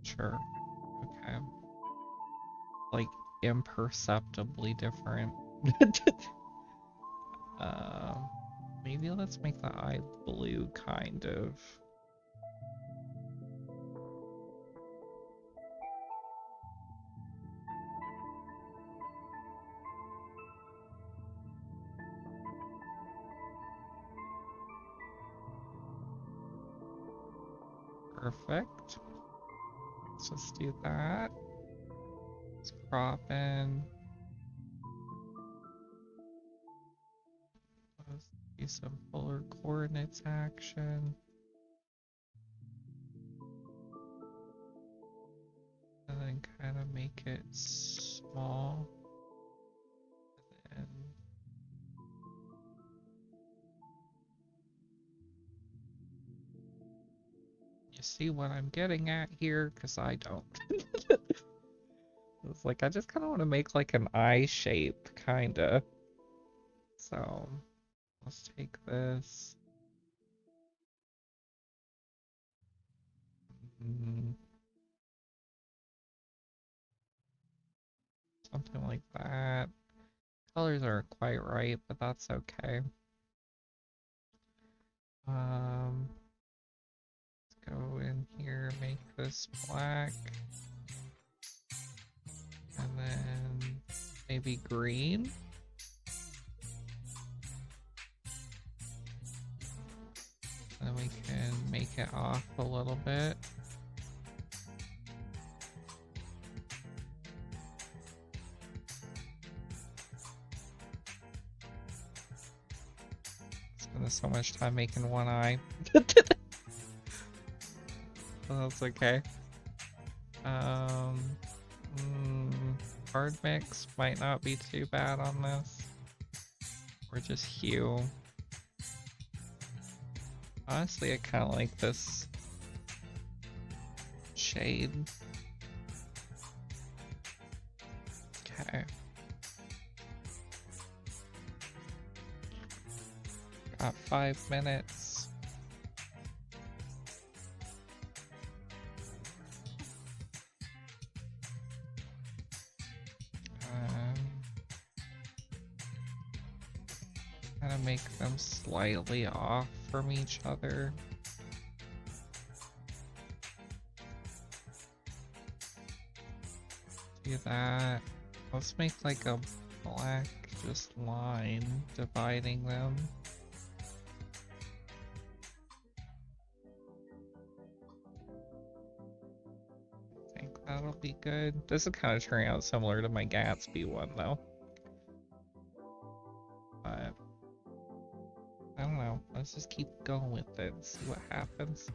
Speaker 1: Sure. Okay. Like imperceptibly different. Maybe let's make the eye blue, kind of. Perfect. Let's just do that. Let's crop in. Let's do some polar coordinates action. And then kind of make it small. And then you see what I'm getting at here? Because I don't. It's like, I just kind of want to make like an eye shape, kind of. So, let's take this. Something like that. Colors aren't quite right, but that's okay. Let's go in here, make this black. And then maybe green. Then we can make it off a little bit. Spend so much time making one eye. That's okay. Hard mix might not be too bad on this. Or just hue. Honestly, I kind of like this shade. Okay. Got 5 minutes. slightly off from each other. Do that. Let's make like a black just line dividing them. I think that'll be good. This is kind of turning out similar to my Gatsby one though. But I don't know. Let's just keep going with it and see what happens.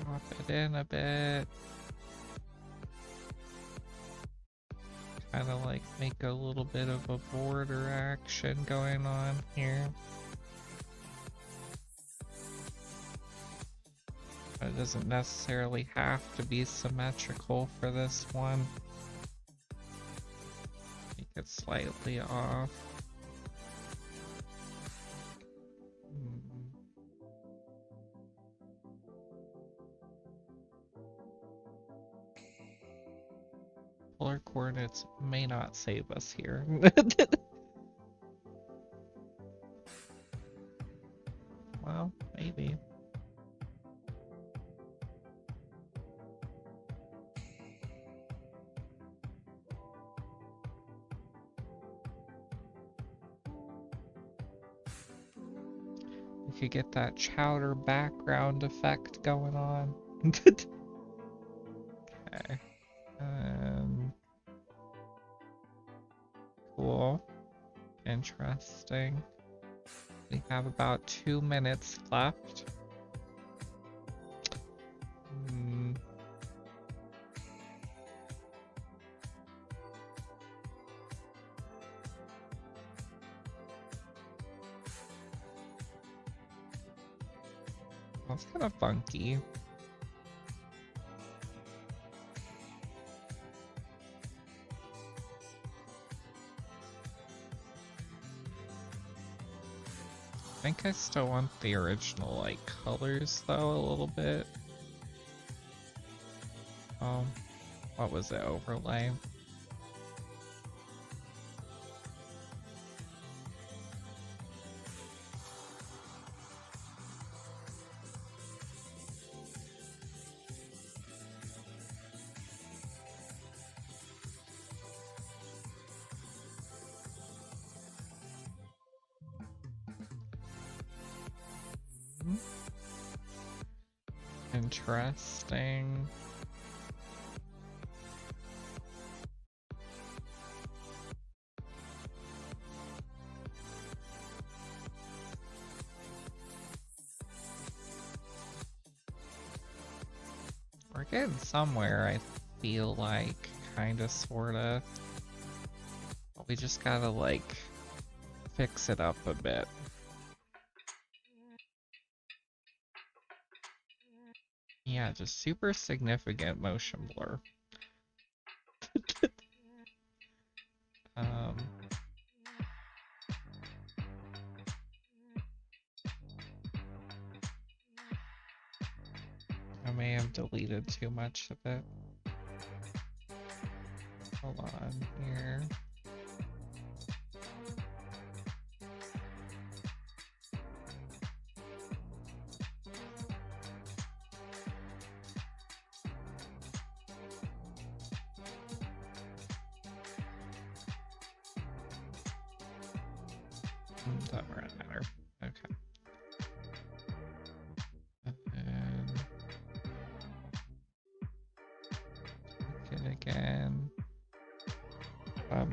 Speaker 1: Drop it in a bit. Kind of like make a little bit of a border action going on here. But it doesn't necessarily have to be symmetrical for this one. Make it slightly off. Polar coordinates may not save us here. Well, maybe. We could get that chowder background effect going on. Okay. Cool. Interesting. We have about 2 minutes left. That's kind of funky. I think I still want the original, like, colors, though, a little bit. What was it? Overlay? Interesting. We're getting somewhere, I feel like, kinda, sorta. But we just gotta, like, fix it up a bit. Yeah, just super significant motion blur. I may have deleted too much of it. Hold on here.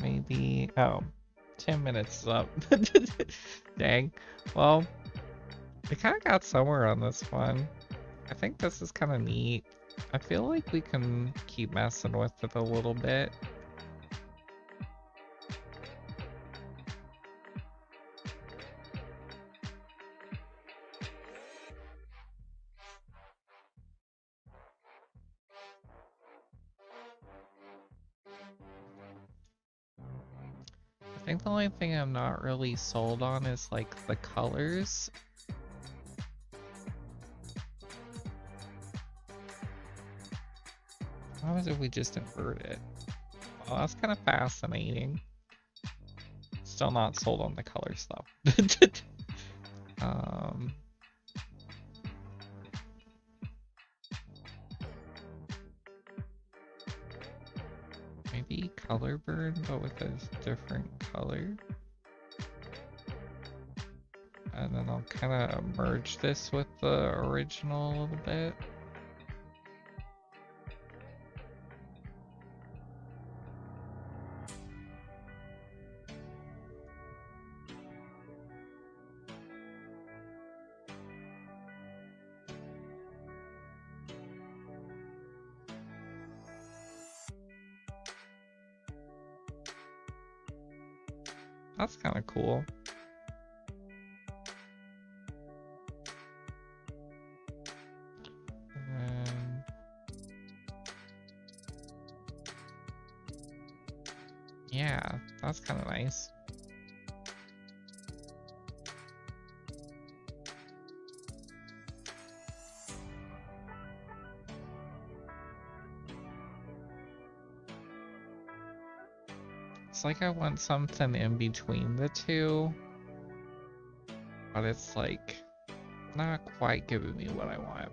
Speaker 1: Maybe, oh, 10 minutes is up. Dang. Well, we kind of got somewhere on this one. I think this is kind of neat. I feel like we can keep messing with it a little bit. I think the only thing I'm not really sold on is like the colors. How is it we just invert it? Well, that's kind of fascinating. Still not sold on the colors though. Maybe color burn, but with a different color. And then I'll kind of merge this with the original a little bit. That's kind of cool. And yeah, that's kind of nice. It's like I want something in between the two, but it's like not quite giving me what I want.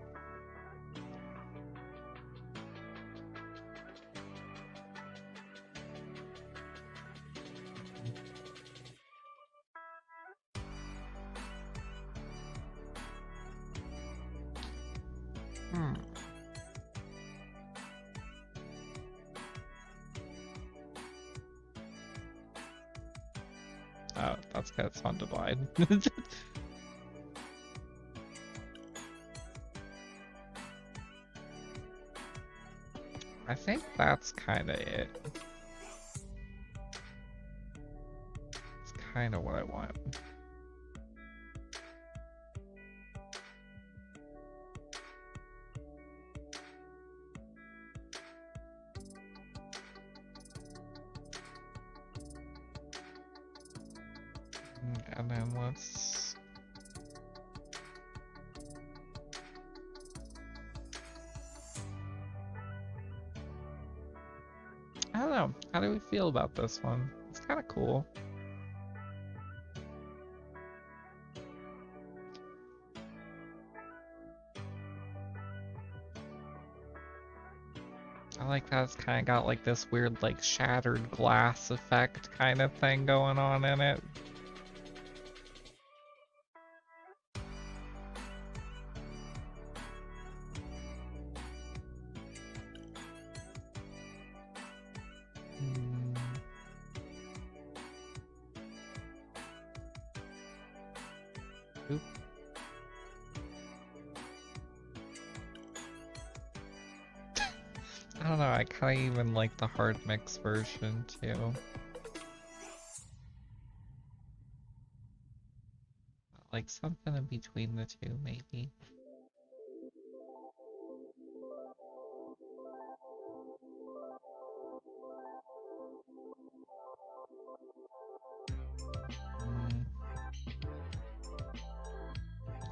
Speaker 1: Oh, that's good. It's fun to blind. I think that's kind of it. It's kind of what I want. And then let's... I don't know. How do we feel about this one? It's kind of cool. I like that it's kind of got like this weird like shattered glass effect kind of thing going on in it. Oop. I don't know, I kind of even like the hard mix version too. Like something in between the two, maybe.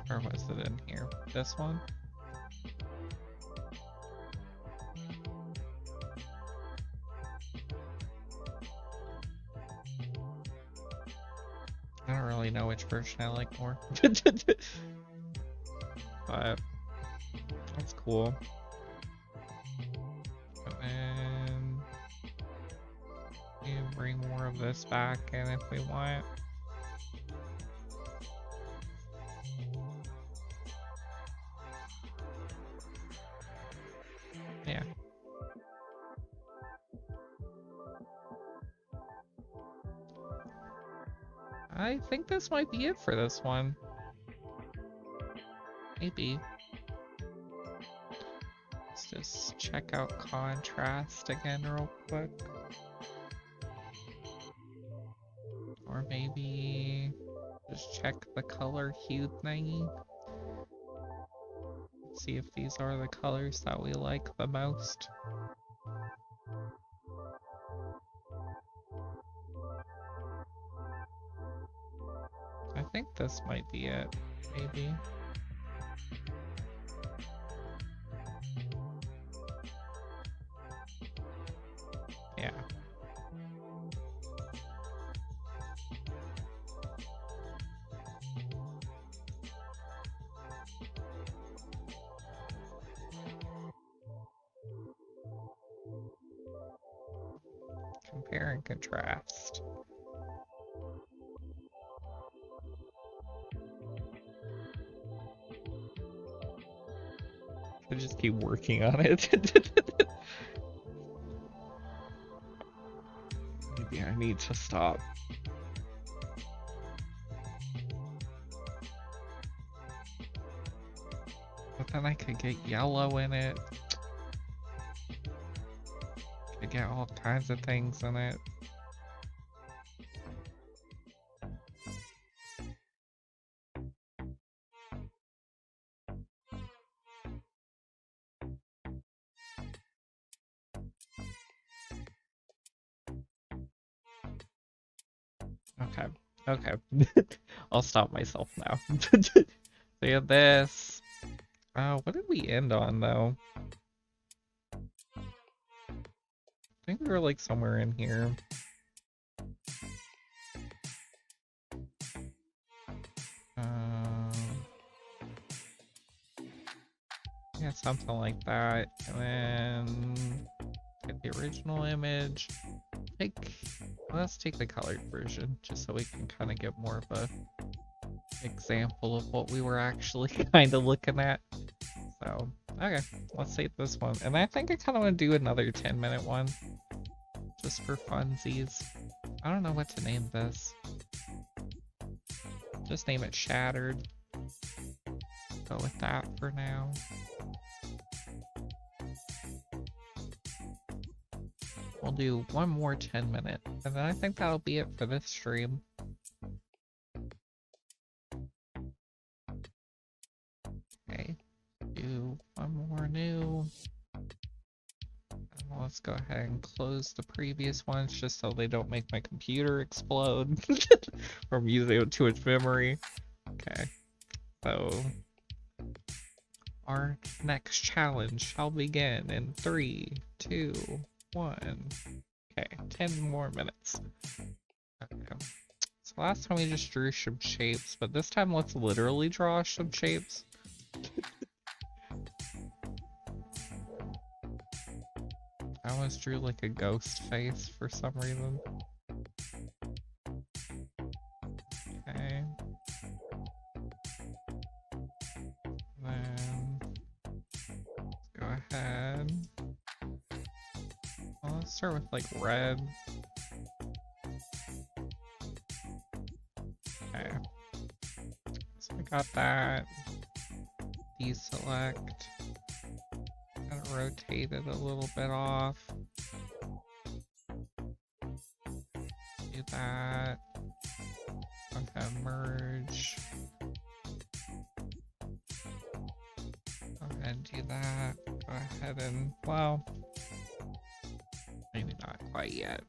Speaker 1: Or was it in here? This one? I don't really know which version I like more. But that's cool. And then you bring more of this back in if we want. Yeah. I think this might be it for this one. Maybe. Let's just check out contrast again real quick. Or maybe just check the color hue thingy. See if these are the colors that we like the most. I think this might be it, maybe. Yeah. Compare and contrast. I just keep working on it. Maybe I need to stop. But then I could get yellow in it. Could get all kinds of things in it. Okay, okay. I'll stop myself now. So yeah, this. What did we end on though? I think we were like somewhere in here. Yeah, something like that. And then get the original image. Let's take the colored version just so we can kind of get more of a example of what we were actually kind of looking at. So, okay, let's save this one. And I think I kind of want to do another 10-minute one just for funsies. I don't know what to name this. Just name it Shattered. Go with that for now. We'll do one more 10-minute, and then I think that'll be it for this stream. Okay, do one more new. And let's go ahead and close the previous ones just so they don't make my computer explode from using too much memory. Okay, so our next challenge shall begin in 3, 2, 1. Okay, 10 more minutes. Okay. So last time we just drew some shapes, but this time let's literally draw some shapes. I almost drew like a ghost face for some reason. Okay. Then let's go ahead. Well, let's start with like red. Okay. So I got that. Deselect. Kind of rotate it a little bit off. Do that. Okay, merge. Go ahead and do that. Go ahead and, well, maybe not quite yet.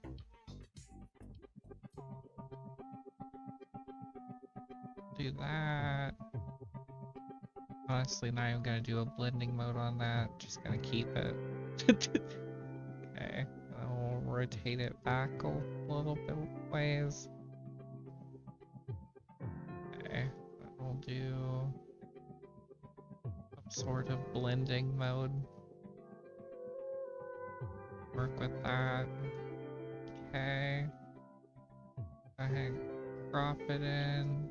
Speaker 1: Do that. Honestly, not even gonna do a blending mode on that. Just gonna keep it. Okay, I'll rotate it back a little bit ways. Okay, we'll do some sort of blending mode. Work with that. Okay. Go ahead and crop it in.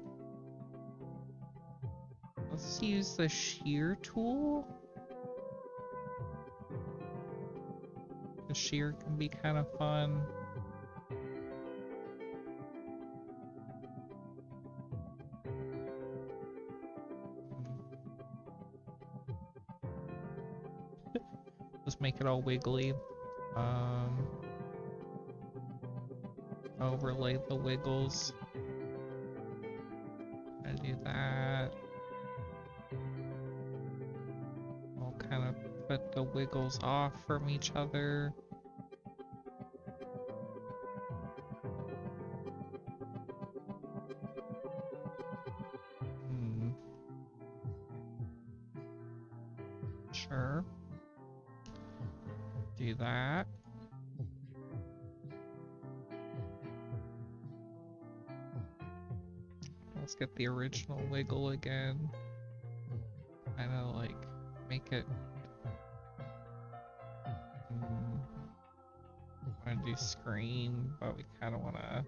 Speaker 1: Let's use the shear tool. The shear can be kind of fun. Just make it all wiggly. Overlay the wiggles. I do that. We'll kind of put the wiggles off from each other. Sure. Do that. Let's get the original wiggle again. Kind of like make it. Want to do screen, but we kind of want to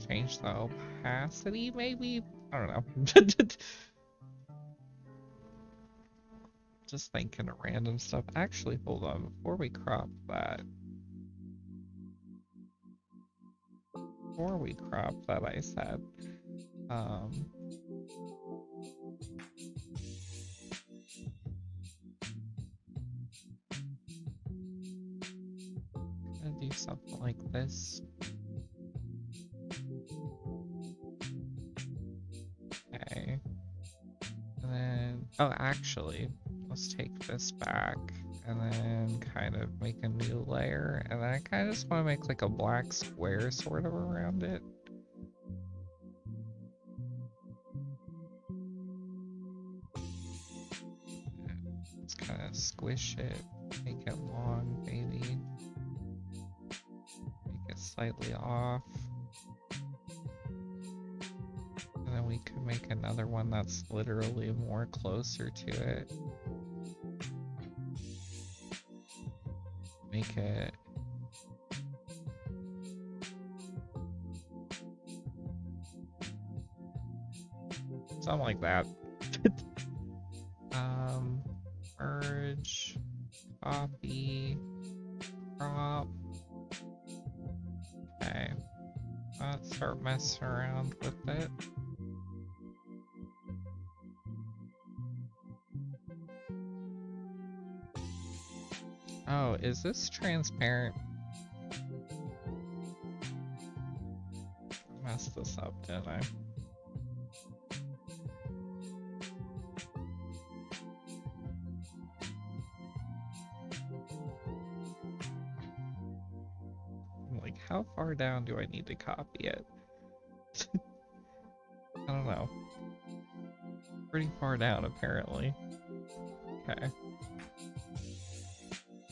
Speaker 1: change the opacity, maybe? I don't know. Just thinking of random stuff. Actually, hold on. Before we crop that. I said. Gonna do something like this. Okay. And then, oh, actually, let's take this back and then kind of make a new layer. And then I kind of just want to make like a black square sort of around it. Let's kind of squish it, make it long, maybe. Make it slightly off. And then we could make another one that's literally more closer to it. Make it something like that. Merge, copy, crop. Okay, let's start messing around with it. Oh, is this transparent? I messed this up, didn't I? Like, how far down do I need to copy it? I don't know. Pretty far down, apparently. Okay.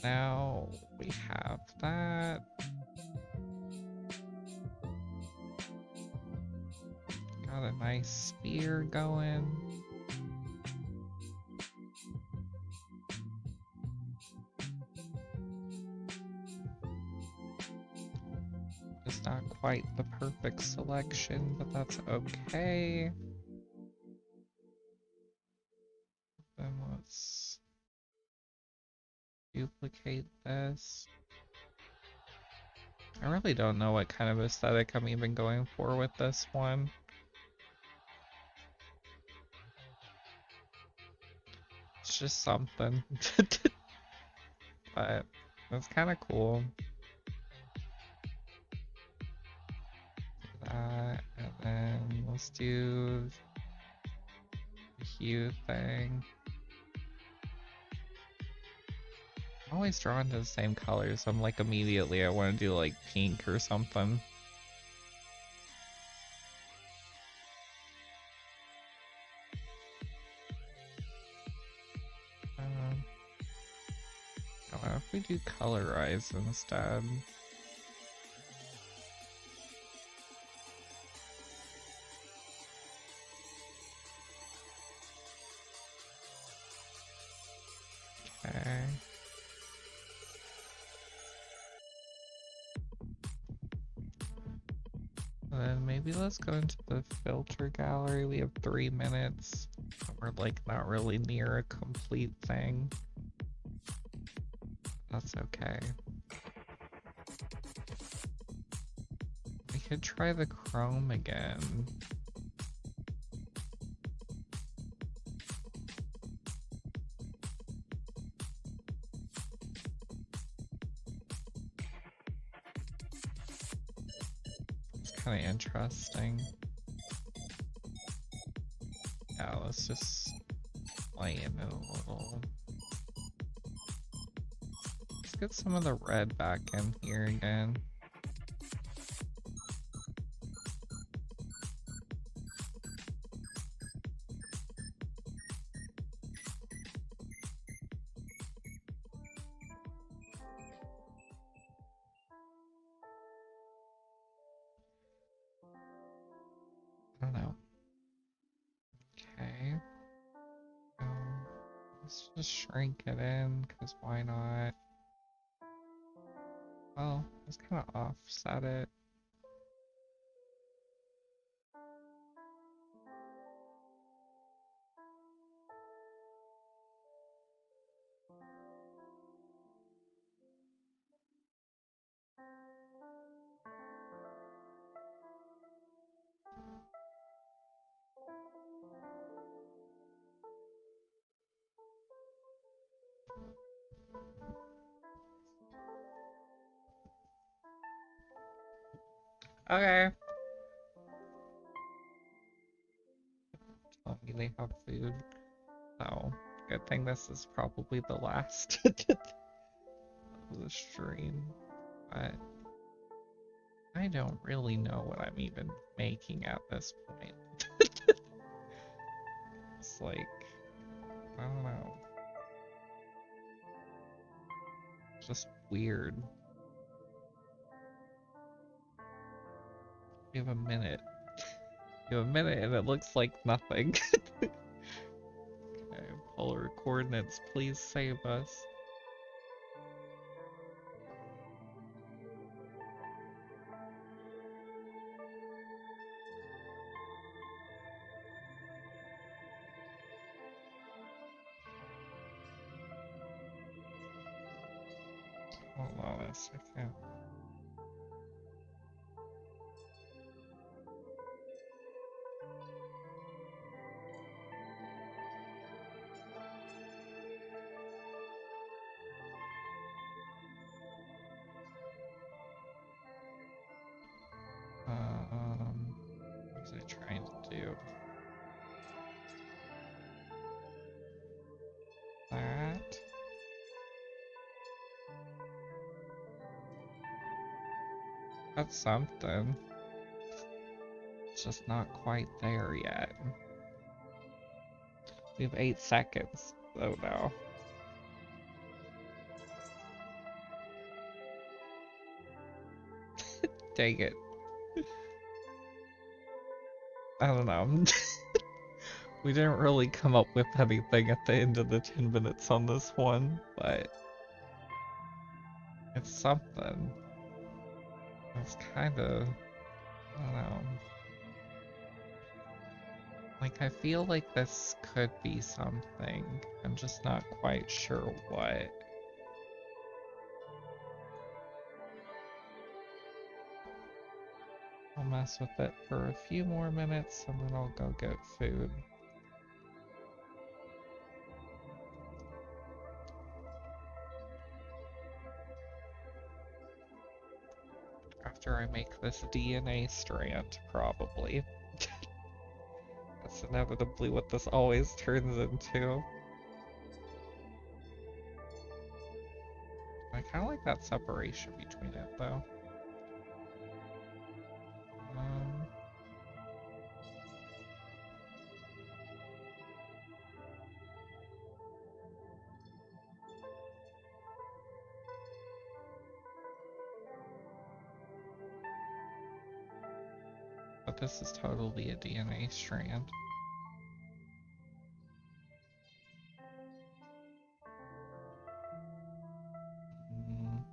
Speaker 1: Now we have that. Got a nice spear going. It's not quite the perfect selection, but that's okay. Then let's duplicate this. I really don't know what kind of aesthetic I'm even going for with this one. It's just something. But it's kind of cool. That, and then let's do the hue thing. I'm always drawn to the same colors. I'm like immediately I want to do like pink or something. How if we do colorize instead? Okay. And then maybe let's go into the filter gallery. We have 3 minutes. We're like not really near a complete thing. That's okay. We could try the chrome again. kind of interesting. Yeah, let's just lighten it a little. Let's get some of the red back in here again. I don't know. Okay. Let's just shrink it in, because why not? Well, let's kind of offset it. Okay. Tell me they have food. So, good thing this is probably the last of the stream. But I don't really know what I'm even making at this point. It's like, I don't know. It's just weird. We have a minute. We have a minute and it looks like nothing. Okay, polar coordinates, please save us. Hold on a second. What was I trying to do? That. That's something. It's just not quite there yet. We have 8 seconds. Oh no. Dang it. I don't know. We didn't really come up with anything at the end of the 10 minutes on this one, but it's something. It's kind of, I don't know. Like, I feel like this could be something. I'm just not quite sure what. I'll mess with it for a few more minutes and then I'll go get food. After I make this DNA strand, probably. That's inevitably what this always turns into. I kind of like that separation between it, though. Um, but this is totally a DNA strand. Mm.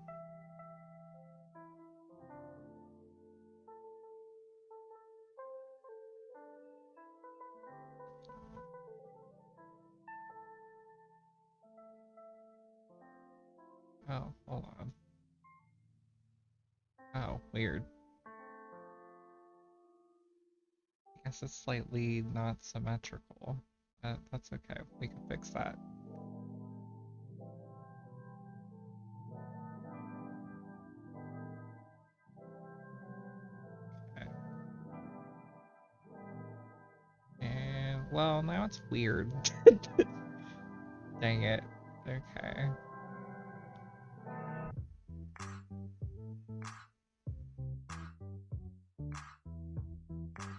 Speaker 1: Oh, hold on. Oh, weird. I guess it's slightly not symmetrical. That's okay. We can fix that. Okay. Well, now it's weird. Dang it. Okay.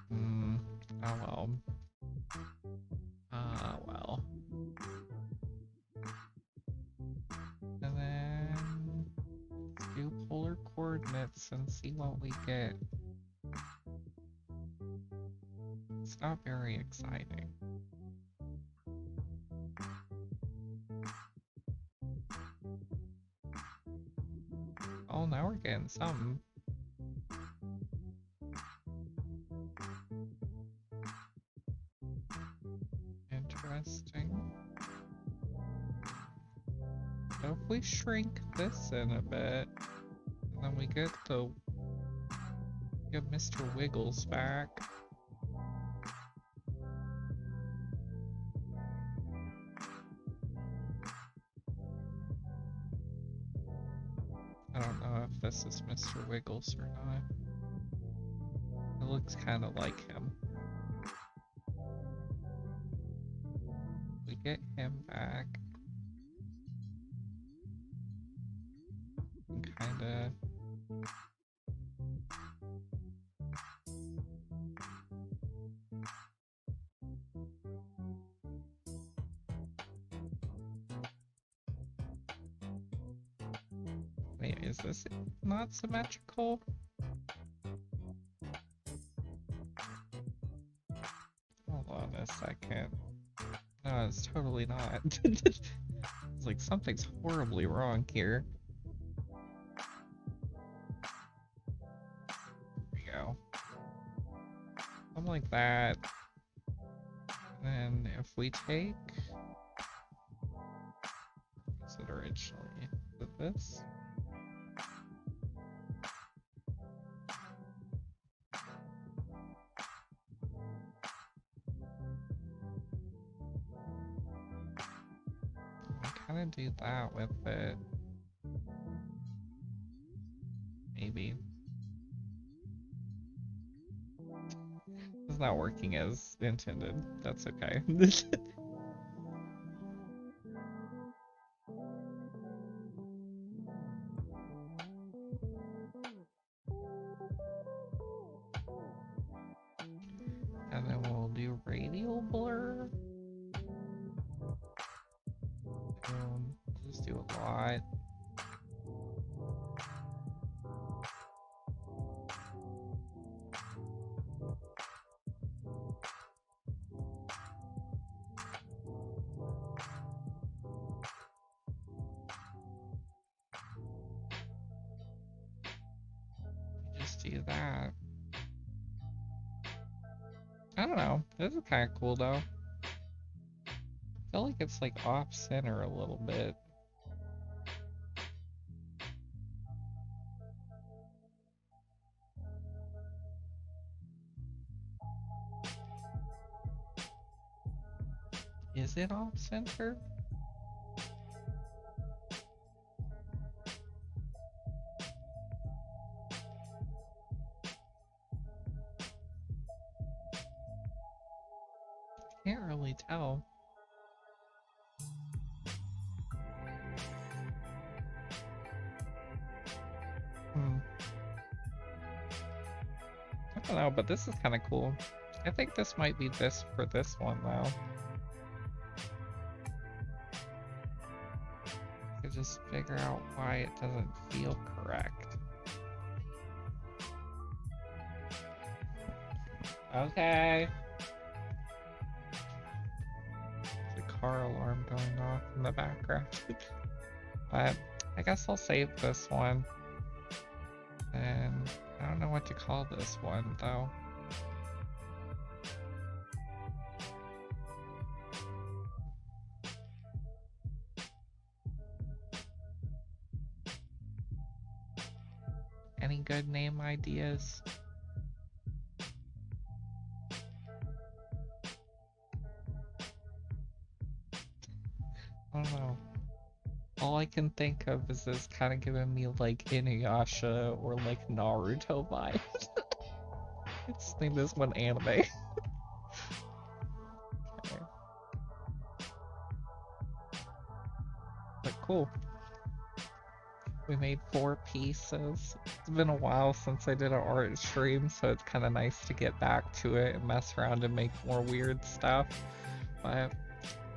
Speaker 1: Hmm. Oh well. Well. And then let's do polar coordinates and see what we get. It's not very exciting. Oh, now we're getting something. Interesting. So if we shrink this in a bit, then we get Mr. Wiggles back. I don't know if this is Mr. Wiggles or not. It looks kind of like him. We get him back. And kinda... Wait, is this not symmetrical? Hold on a second. No, it's totally not. It's like something's horribly wrong here. There we go. Something like that. And if we take... What's it originally? Is it this? Kind of do that with it. Maybe. It's not working as intended. That's okay. And then we'll do radial blur. We'll just do a lot. Just do that. I don't know. This is kind of cool though. I feel like it's like off center a little bit. Is it off center? Can't really tell. I don't know, but this is kind of cool. I think this might be this for this one though. I could just figure out why it doesn't feel correct. Okay. There's a car alarm going off in the background. But I guess I'll save this one. And I don't know what to call this one though. Any good name ideas? I don't know. All I can think of is this kind of giving me like Inuyasha or like Naruto vibes. Let's name this one anime. cool. We made 4 pieces. It's been a while since I did an art stream, so it's kind of nice to get back to it and mess around and make more weird stuff. But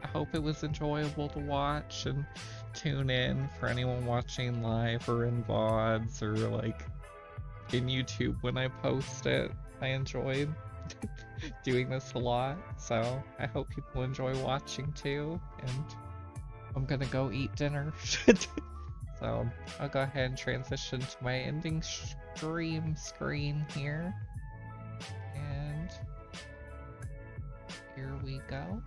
Speaker 1: I hope it was enjoyable to watch and tune in for anyone watching live or in VODs or like in YouTube when I post it. I enjoyed doing this a lot, so I hope people enjoy watching too. And I'm gonna go eat dinner. So I'll go ahead and transition to my ending stream screen here. And here we go.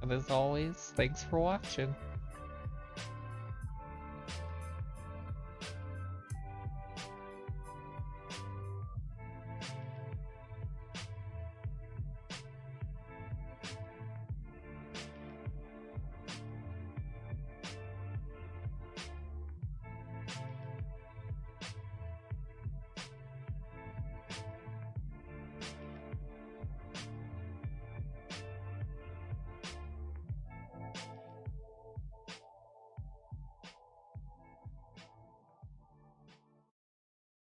Speaker 1: And as always, thanks for watching.